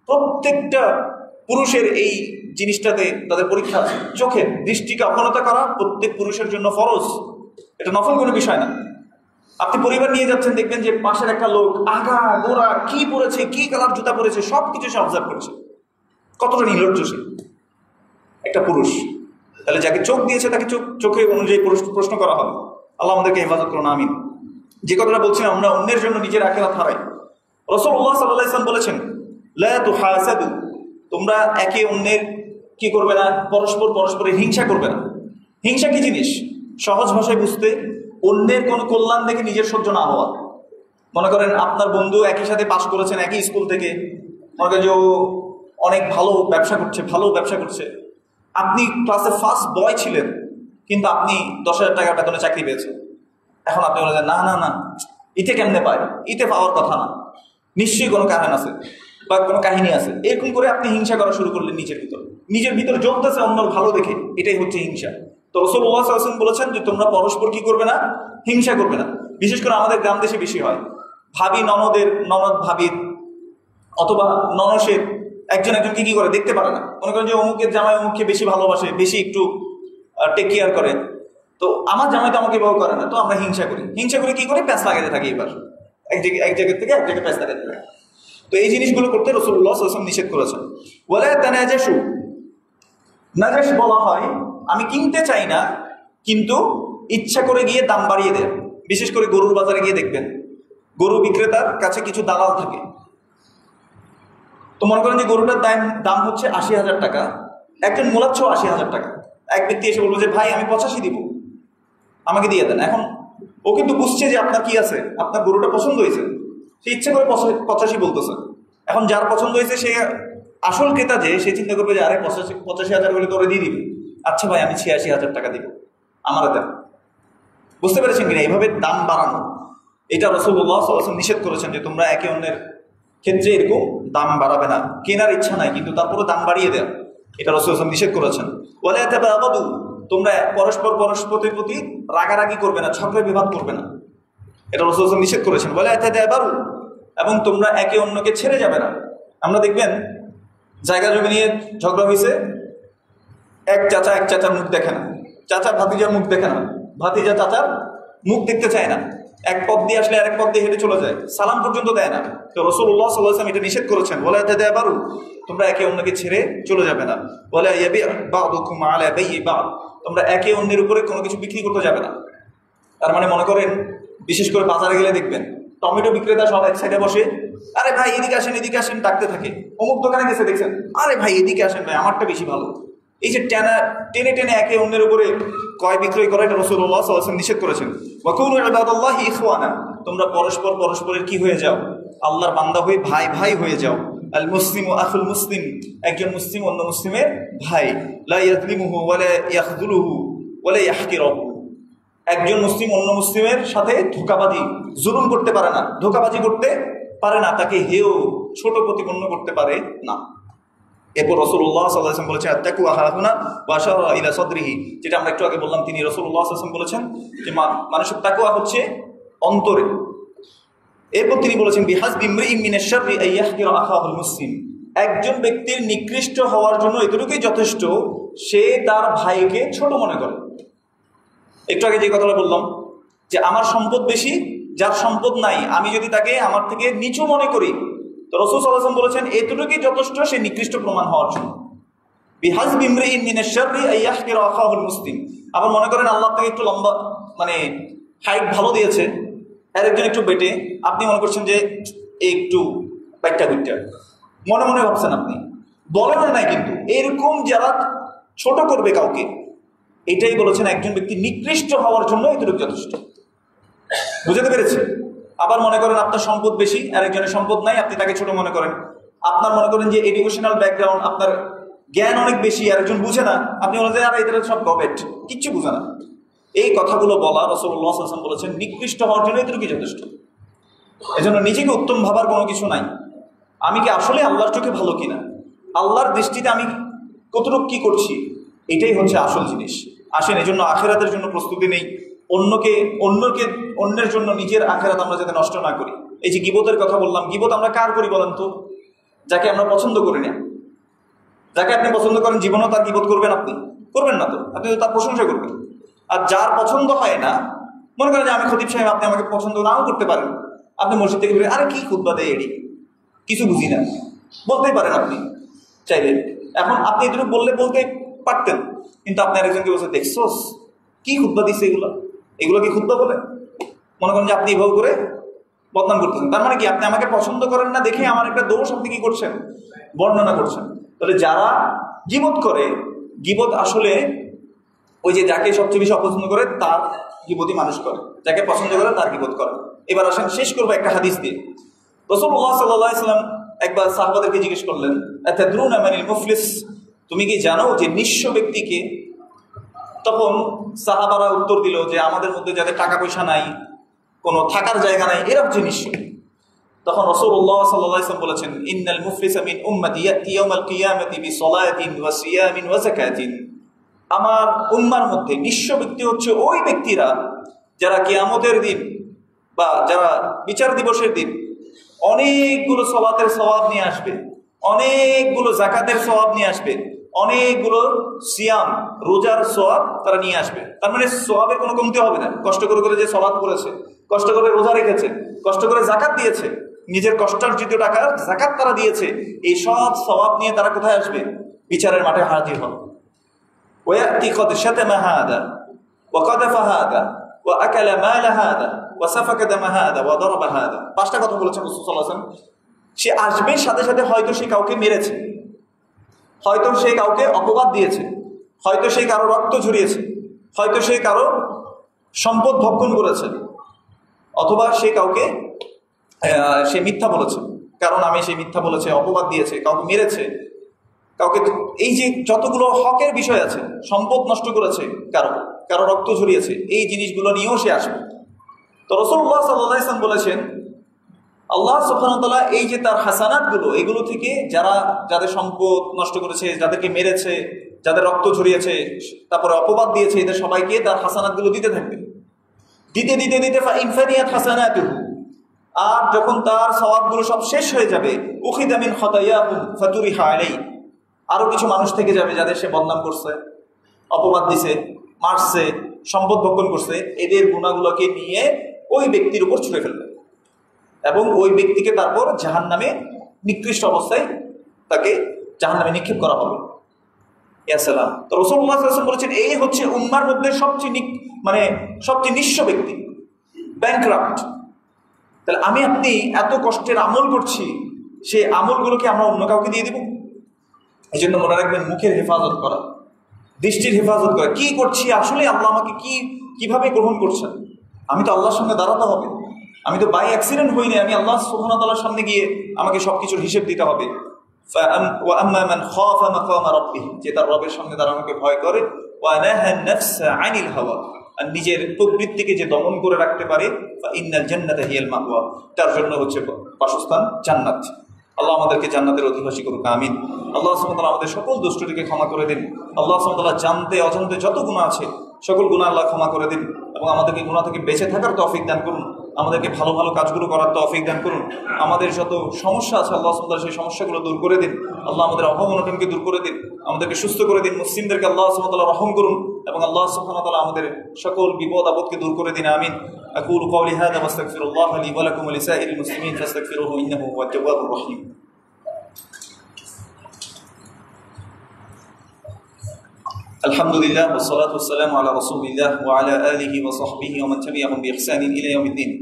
Speaker 1: প্রত্যেকটা পুরুষের এই জিনিসটাতে তাদের পরীক্ষা আছে। চোখের দৃষ্টিকে অবনতা করা প্রত্যেক পুরুষের জন্য ফরজ, এটা নফল কোনো বিষয় না। আপনি পরিবার নিয়ে যাচ্ছেন, দেখবেন যে পাশের একটা লোক আগা গোড়া কি পরেছে, কি কালার জুতা পরেছে, সবকিছু সে অবজার্ভ করছে, কতটা নির্লজ্জ সে একটা পুরুষ। তাহলে যাকে চোখ দিয়েছে তাকে চোখে অনুযায়ী প্রশ্ন করা হবে। আল্লাহ আমাদেরকে হেফাজত করুন, আমিন। যে কথাটা বলছিলাম, আমরা অন্যের জন্য নিজের আখিরাত হারাই। রাসূলুল্লাহ সাল্লাল্লাহু আলাইহি ওয়াসাল্লাম বলেছেন, লা তুহাসাদু, তোমরা একে অন্যের কি করবে না, পরস্পরের হিংসা করবে না। হিংসা কি জিনিস? সহজ ভাষায় বুঝতে, অন্যের কোনো কল্যাণ দেখে নিজের সহ্য না হওয়া। মনে করেন আপনার বন্ধু একই সাথে পাশ করেছেন একই স্কুল থেকে, মনে করেন যে ও অনেক ভালো ব্যবসা করছে, আপনি ক্লাসে ফার্স্ট বয় ছিলেন, কিন্তু আপনি 10,000 টাকা বেতনে চাকরি পেয়েছেন। এখন আপনি বলেন না না না, ইতে কেমনে পায়, ইতে পাওয়ার কথা না, নিশ্চয়ই কোনো কারণ আছে বা কোনো কাহিনী আছে। এরকম করে আপনি হিংসা করা শুরু করলেন নিজের ভিতর জ্বলতেছে অন্যর ভালো দেখে, এটাই হচ্ছে হিংসা। তো রাসূলুল্লাহ সাল্লাল্লাহু আলাইহি ওয়াসাল্লাম বলেছেন যে তোমরা পরস্পর কি করবে না, হিংসা করবে না। বিশেষ করে আমাদের গ্রাম দেশে বেশি হয়, ভাবি ননদ ভাবির অথবা ননসের একজনকে কি করে দেখতে পারে না। মনে করেন যে অমুকের জামাই অমুককে বেশি ভালোবাসে, বেশি একটু টেক কেয়ার করে, তো আমার জামাই তো আমাকে বিবাহ করে না, তো আমরা হিংসা করি কি করে, প্যাঁচ লাগাতে থাকি। এবার এক জায়গা থেকে এক জায়গায় প্যাঁচ লাগাতে থাকে। তো এই জিনিসগুলো করতে রাসূলুল্লাহ সাল্লাল্লাহু আলাইহি ওয়াসাল্লাম নিষেধ করেছেন। ওয়ালা তানাজাশু, নাজাশ বলা হয় আমি কিনতে চাই না, কিন্তু ইচ্ছা করে গিয়ে দাম বাড়িয়ে দেয়। বিশেষ করে গরুর বাজারে গিয়ে দেখবেন, গরু বিক্রেতার কাছে কিছু দালাল থাকে। তো মনে করেন যে গরুটার দাম হচ্ছে 80,000 টাকা, একজন মোলাচ্ছ 80,000 টাকা। এক ব্যক্তি এসে বলবো যে ভাই আমি 85 দিব, আমাকে দিয়ে দেন। এখন ও কিন্তু বুঝছে যে আপনার কি আছে, আপনার গরুটা পছন্দ হয়েছে, সে ইচ্ছে করে 85 বলতেছে। এখন যার পছন্দ হয়েছে সে আসল ক্রেতা, যে সে চিন্তা করবে যে আরে 85,000 হলে তোরে দিয়ে দিবে, আচ্ছা ভাই আমি 86,000 টাকা দিব, আমার দেন। বুঝতে পেরেছেন কিনা? এইভাবে দাম বাড়ানো, এটা রাসূলুল্লাহ সাল্লাল্লাহু আলাইহি ওয়াসাল্লাম নিষেধ করেছেন যে তোমরা একে অন্যের ক্ষেত্রে এরকম দাম বাড়াবে না। কেনার ইচ্ছা নাই কিন্তু তারপরে দাম বাড়িয়ে দেয়, এটা রাসূলুল্লাহ সাল্লাল্লাহু আলাইহি ওয়াসাল্লাম নিষেধ করেছেন। ওয়ালা তাবাগাদু, তোমরা পরস্পরের প্রতি রাগারাগি করবে না, ঝগড়া বিবাদ করবে না, এটা রাসূলুল্লাহ সাল্লাল্লাহু আলাইহি ওয়াসাল্লাম নিষেধ করেছেন। ওয়ালা তাদাবারু, এবং তোমরা একে অন্যকে ছেড়ে যাবে না। আমরা দেখবেন জায়গা জমি নিয়ে ঝগড়া হয়েছে, এক চাচার মুখ দেখে না, চাচা ভাতিজার মুখ দেখে না, ভাতিজা চাচার মুখ দেখতে চায় না, এক পথ দিয়ে আসলে আরেক পথ দিয়ে হেঁটে চলে যায়, সালাম পর্যন্ত দেয় না। তো রাসূলুল্লাহ সাল্লাল্লাহু আলাইহি ওয়াসাল্লাম এটা নিষেধ করেছেন, ওয়ালা তাদাবারু, তোমরা একে অন্যকে ছেড়ে চলে যাবে না। ওয়ালা ইয়াবি বা'দুকুম আলা বাই'i বা'দ, তোমরা একে অন্যের উপরে কোনো কিছু বিক্রি করতে যাবে না। তার মানে মনে করেন বিশেষ করে বাজারে গেলে দেখবেন টমেটো বিক্রেতা সব এক সাইডে বসে, আরে ভাই এদিকে আসেন ডাকতে থাকে। অমুক দোকানে গেছে দেখছেন, আরে ভাই এদিকে আসেন ভাই, আমারটা বেশি ভালো। এই যে টেনে একে অন্যের উপরে ক্রয় বিক্রয় করা, এটা রাসূলুল্লাহ সাল্লাল্লাহু আলাইহি ওয়াসাল্লাম নিষেধ করেছেন। ওয়া কুনু ইবাদাল্লাহি ইখওয়ানা, তোমরা পরস্পরের কি হয়ে যাও, আল্লাহর বান্দা হয়ে ভাই হয়ে যাও। আল মুসলিমু আখুল মুসলিম, একজন মুসলিম অন্য মুসলিমের ভাই। লা ইয়াযলিমুহু ওয়ালা ইয়াখযুলুহু ওয়ালা ইয়াহকিরুহু, একজন মুসলিম অন্য মুসলিমের সাথে জুলুম করতে পারে না, ধোঁকাবাজি করতে পারে না, তাকে হেয় ছোট প্রতিপন্ন করতে পারে না। এরপর রাসূলুল্লাহ সাল্লাল্লাহু আলাইহি ওয়াসাল্লাম বলেছেন আত্তাকুয়া হাহুনা ওয়া আশারা ইলা সাদরিহি, যেটা আমরা একটু আগে বললাম, তিনি রাসূলুল্লাহ সাল্লাল্লাহু আলাইহি ওয়াসাল্লাম বলেছেন যে মানুষের তাকওয়া হচ্ছে অন্তরে। এরপর তিনি বলেছেন বিহাসবি ইমরিইন মিনাশ শাররি আন ইয়াহকিরা আখাহুল মুসলিম, একজন ব্যক্তির নিকৃষ্ট হওয়ার জন্য এতটুকুই যথেষ্ট, সে তার ভাইকে ছোট মনে করে। একটু আগে যে কথাটা বললাম যে আমার সম্পদ বেশি, যার সম্পদ নাই, আমি যদি তাকে আমার থেকে নিচু মনে করি, তো রাসূল সাল্লাল্লাহু আলাইহি ওয়াসাল্লাম বলেছেন এতটুকুই যথেষ্ট সে নিকৃষ্ট প্রমাণ হওয়ার জন্য। বিহাসবি ইমরিইন মিনাশ শাররি আন ইয়াহকিরা আখাহুল মুসলিম। আবার মনে করেন আল্লাহ আপনাকে একটু লম্বা, মানে হাইট ভালো দিয়েছে, আর একজন একটু বেটে, আপনি মনে করছেন যে একটু বাইকটা গুইটা, মনে ভাবছেন, আপনি বলেন নাই, কিন্তু এরকম যারা ছোট করবে কাউকে, এটাই বলেছেন একজন ব্যক্তি নিকৃষ্ট হওয়ার জন্য এতটুকু যথেষ্ট। বুঝতে পেরেছি? আবার মনে করেন আপনার সম্পদ বেশি আর একজনের সম্পদ নাই, আপনি তাকে ছোট মনে করেন। আপনার মনে করেন যে এডুকেশনাল ব্যাকগ্রাউন্ড, আপনার জ্ঞান অনেক বেশি আর একজন বুঝে না, আপনি বলেন যে আর এদের সব গবেট, কিচ্ছু বুঝে না। এই কথাগুলো বলা রাসূলুল্লাহ সাল্লাল্লাহু আলাইহি ওয়াসাল্লাম বলেছেন নিকৃষ্ট হওয়ার জন্য এতটুকু যথেষ্ট। এজন্য নিজেকে উত্তম ভাবার কোনো কিছু নাই। আমি কি আসলে আল্লাহর চোখে ভালো কিনা, আল্লাহর দৃষ্টিতে আমি কতটুকু কি করছি, এটাই হচ্ছে আসল জিনিস। আসেন এজন্য আখিরাতের জন্য প্রস্তুতি নেই, অন্যের জন্য নিজের আখিরাত আমরা যাতে নষ্ট না করি। এই যে গীবতের কথা বললাম, গীবত আমরা কার করি বলেন তো? যাকে আমরা পছন্দ করি না। যাকে আপনি পছন্দ করেন জীবনেও তার গীবত করবেন? আপনি করবেন না, তো আপনি তো তার প্রশংসা করবেন। আর যার পছন্দ হয় না, মনে করেন যে আমি খতিব সাহেব, আপনি আমাকে পছন্দ নাও করতে পারেন, আপনি মসজিদ থেকে বলেন আরে কি খুতবা দেয় এডি, কিছু বুঝি না, বলতেই পারেন আপনি চাইলে। এখন আপনি এগুলো বলতে পারতেন, কিন্তু আপনি আরেকজনকে বলছে দেখছোস কি খুতবা দিচ্ছে, এগুলো কি খুতবা বলে? মনে করেন যে আপনি এভাবে করে বদনাম করতেছেন। তার মানে কি আপনি আমাকে পছন্দ করেন না দেখে আমার একটা দোষ আপনি কি করছেন, বর্ণনা করছেন। তাহলে যারা গীবত করে, গীবত আসলে ওই যে যাকে সবচেয়ে বেশি অপছন্দ করে তার গীবতই মানুষ করে, যাকে পছন্দ করে তার গীবত করে। এবার আসেন শেষ করবো একটা হাদিস দিয়ে। রাসূলুল্লাহ সাল্লাল্লাহু আলাইহি ওয়াসাল্লাম একবার সাহাবাদেরকে জিজ্ঞেস করলেন, আতাদরুনা মানিল মুফলিস, তুমি কি জানো যে নিঃস্ব ব্যক্তিকে? তখন সাহাবারা উত্তর দিল যে আমাদের মধ্যে যাদের টাকা পয়সা নাই, কোনো থাকার জায়গা নাই, এরা হচ্ছে নিঃস্ব। তখন রাসূলুল্লাহ সাল্লাল্লাহু আলাইহি ওয়াসাল্লাম বলেছেন, ইন্নাল মুফলিসা মিন উম্মতি ইয়াতি ইয়াউমাল কিয়ামাতি বিসসালাতিন ওয়া সিয়ামিন ওয়া যাকাতিন, আমার উম্মার মধ্যে নিঃস্ব ব্যক্তি হচ্ছে ওই ব্যক্তিরা যারা কিয়ামতের দিন বা যারা বিচার দিবসের দিন অনেকগুলো সালাতের সওয়াব নিয়ে আসবে, অনেকগুলো যাকাতের সওয়াব নিয়ে আসবে, অনেকগুলো সিয়াম রোজার সওয়াব তারা নিয়ে আসবে। তার মানে সওয়াবের কোনো কমতি হবে না। কষ্ট করে করে যে সালাত করেছে, কষ্ট করে রোজা রেখেছে, কষ্ট করে যাকাত দিয়েছে, নিজের কষ্টার্জিত টাকার যাকাত তারা দিয়েছে, এই সব সওয়াব নিয়ে তারা কোথায় আসবে? বিচারের মাঠে হাজির হবে। ওয়ায়াতি কদ শাতামা হাদা ওয়া কাদাফা হাদা ওয়া আকালা মাল হাদা ওয়া সাফাকা দামা হাদা ওয়া দারাবা হাদা। পাঁচটা কথা বলেছেন রাসূল সাল্লাল্লাহু আলাইহি ওয়াসাল্লাম। সে আসবে, সাথে সাথে হয়তো সে কাউকে মেরেছে, হয়তো সে কাউকে অপবাদ দিয়েছে, হয়তো সে কারো রক্ত ঝরিয়েছে, হয়তো সে কারো সম্পদ ভক্ষণ করেছে, অথবা সে কাউকে সে মিথ্যা বলেছে, কারণ আমি সে মিথ্যা বলেছে, অপবাদ দিয়েছে, কাউকে মেরেছে, কাউকে, এই যে যতগুলো হকের বিষয় আছে, সম্পদ নষ্ট করেছে, কারো রক্ত ঝরিয়েছে, এই জিনিসগুলো নিয়েও সে আসবে। তো রাসূলুল্লাহ সাল্লাল্লাহু আলাইহি ওয়াসাল্লাম বলেছেন, আল্লাহ সুবহানাহু ওয়া তাআলা এই যে তার হাসানাতগুলো, এগুলো থেকে যাদের সম্পদ নষ্ট করেছে, যাদেরকে মেরেছে, যাদের রক্ত ঝরিয়েছে, তারপরে অপবাদ দিয়েছে, এদের সবাইকে তার হাসানাতগুলো দিতে থাকবে। দিতে দিতে দিতে ফাইনফানিয়াত হাসানাতুহু, আর যখন তার সওয়াবগুলো সব শেষ হয়ে যাবে, উখিদা মিন খাতায়াহুম ফাতুরিহা আলাইহি, আরো কিছু মানুষ থেকে যাবে যাদের সে বদনাম করছে, অপবাদ দিছে, মারছে, সম্পদ ভক্ষণ করছে, এদের গুনাহগুলোকে নিয়ে ওই ব্যক্তির উপর ছুঁড়ে ফেলবে এবং ওই ব্যক্তিকে তারপর জাহান্নামে নিকৃষ্ট অবস্থায় তাকে জাহান্নামে নিক্ষেপ করা হবে। ইয়া সালাম। তো রাসূলুল্লাহ সাল্লাল্লাহু আলাইহি ওয়াসাল্লাম বলেছেন, এই হচ্ছে উম্মার মধ্যে সবচেয়ে নিঃস্ব ব্যক্তি, ব্যাংকরাপ্ট। তাহলে আমি আপনি এত কষ্টের আমল করছি, সেই আমলগুলোকে আমরা অন্য কাউকে দিয়ে দিব? এই জন্য মনে রাখবেন, মুখের হেফাজত করা, দৃষ্টির হেফাজত করা, কি করছি আসলে আল্লাহ আমাকে কিভাবে গ্রহণ করছেন। আমি তো আল্লাহর সঙ্গে দাঁড়াতে হবে, আমি তো বাই অ্যাক্সিডেন্ট হইনি, আমি আল্লাহ সুবহানাহু ওয়া তাআলার সামনে গিয়ে আমাকে সবকিছুর হিসেব দিতে হবে। ওয়া আম্মা মান খাফা মাকামা রাব্বিহ, যে তার রবের সামনে দাঁড়ানোকে ভয় করে, ওয়া নাহা নাফসা আনিল হাওয়া, আর নিজের প্রবৃত্তিকে যে দমন করে রাখতে পারে, ফা ইন্নাল জান্নাতা হিয়াল মাওয়া, তার জন্য হচ্ছে বাসস্থান জান্নাত। আল্লাহ আমাদেরকে জান্নাতের অধিবাসী করুক, আমিন। আল্লাহ সুবহানাহু ওয়া তাআলা আমাদের সকল দুষ্টটিকে ক্ষমা করে দিন। আল্লাহ সুবহানাহু ওয়া তাআলা জানতে অজান্তে যত গুনাহ আছে সকল গুনাহ আল্লাহ ক্ষমা করে দিন এবং আমাদেরকে গুনাহ থেকে বেঁচে থাকার তৌফিক দান করুন। আমাদেরকে ভালো ভালো কাজগুলো করার তৌফিক দান করুন। আমাদের যত সমস্যা আছে আল্লাহ সুবহানাহু ওয়া তাআলা সেই সমস্যাগুলো দূর করে দিন। আল্লাহ আমাদের অভাব অনটনকে দূর করে দিন, আমাদেরকে সুস্থ করে দিন। মুসলিমদেরকে আল্লাহ সুবহানাহু ওয়া তাআলা রহম করুন এবং আল্লাহ সুবহানাহু ওয়া তাআলা আমাদের সকল বিপদ আপদকে দূর করে দিন, আমিন। আকুলু কাওলি হাযা ওয়াস্তাগফিরুল্লাহ লি ওয়া লাকুম ওয়া লিসাইরিল মুসলিমিন ফাস্তাগফিরুহু ইন্নাহু হুয়াত তাওয়াবুর রহিম। আলহামদুলিল্লাহ ওয়াসসালাতু ওয়াসসালামু আলা রাসূলিল্লাহ ওয়া আলা আলিহি ওয়া সাহবিহি ওয়া মান তাবি'আহুম বিইহসানিন ইলা ইয়াউমিদ্দিন।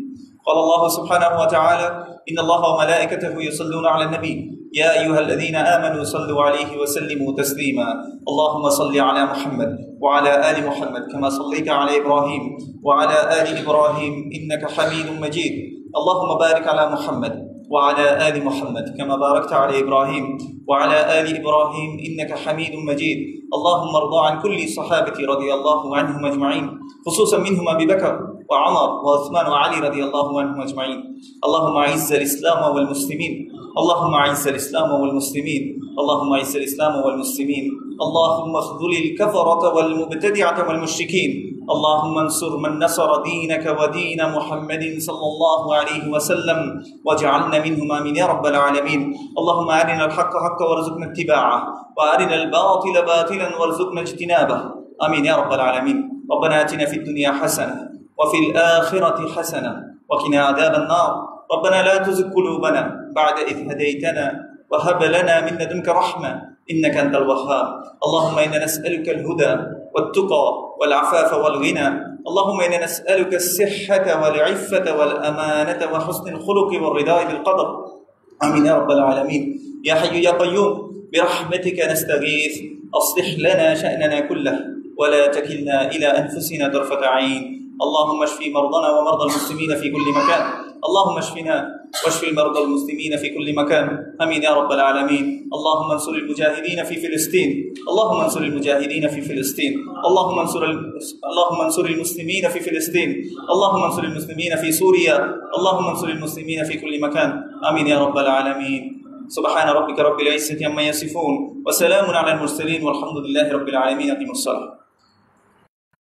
Speaker 1: قال الله سبحانه وتعالى إن الله وملائكته يصلون على النبي يا أيها الذين آمنوا صلوا عليه وسلموا تسليما اللهم صل على محمد وعلى آل محمد كما صليت على إبراهيم وعلى آل إبراهيم إنك حميد مجيد اللهم بارك على محمد وعلى آل محمد كما باركت على إبراهيم وعلى آل إبراهيم إنك حميد مجيد اللهم ارض عن كل صحابة رضي الله عنهم أجمعين خصوصا منهم أبي بكر وعمر وعثمان وعلي رضي الله عنهم أجمعين اللهم أعز الإسلام والمسلمين اللهم أعز الإسلام والمسلمين اللهم أعز الإسلام والمسلمين اللهم اخذل الكفرة والمبتدعة والمشركين اللهم انصر من نصر دينك ودين محمد صلى الله عليه وسلم واجعلنا منهم آمين يا رب العالمين. اللهم أرنا الحق حقا وارزقنا اتباعه وأرنا الباطل باطلا وارزقنا اجتنابه آمين يا رب العالمين. ربنا آتنا في الدنيا حسنة وفي الآخرة حسنة وقنا عذاب النار. ربنا لا تزغ قلوبنا بعد إذ هديتنا وهب لنا من لدنك رحمة إنك أنت الوهاب. اللهم إنا نسألك الهدى والتقى والعفاف والغنى. اللهم إنا نسألك الصحة والعفة والأمانة وحسن الخلق والرضا بالقدر آمين يا رب العالمين. يا حي يا قيوم برحمتك نستغيث أصلح لنا شأننا كله ولا تكلنا إلى أنفسنا طرفة عين. اللهم اشف مرضنا ومرضى المسلمين في كل مكان. اللهم اشفنا واشف المرضى المسلمين في كل مكان آمين يا رب العالمين. اللهم انصر المجاهدين في فلسطين. اللهم انصر المجاهدين في فلسطين. اللهم انصر المسلمين في فلسطين. اللهم انصر المسلمين في سوريا. اللهم انصر المسلمين في كل مكان آمين يا رب العالمين. سبحان ربك رب العزة عما يصفون وسلام على المرسلين والحمد لله رب العالمين. أقيموا الصلاة.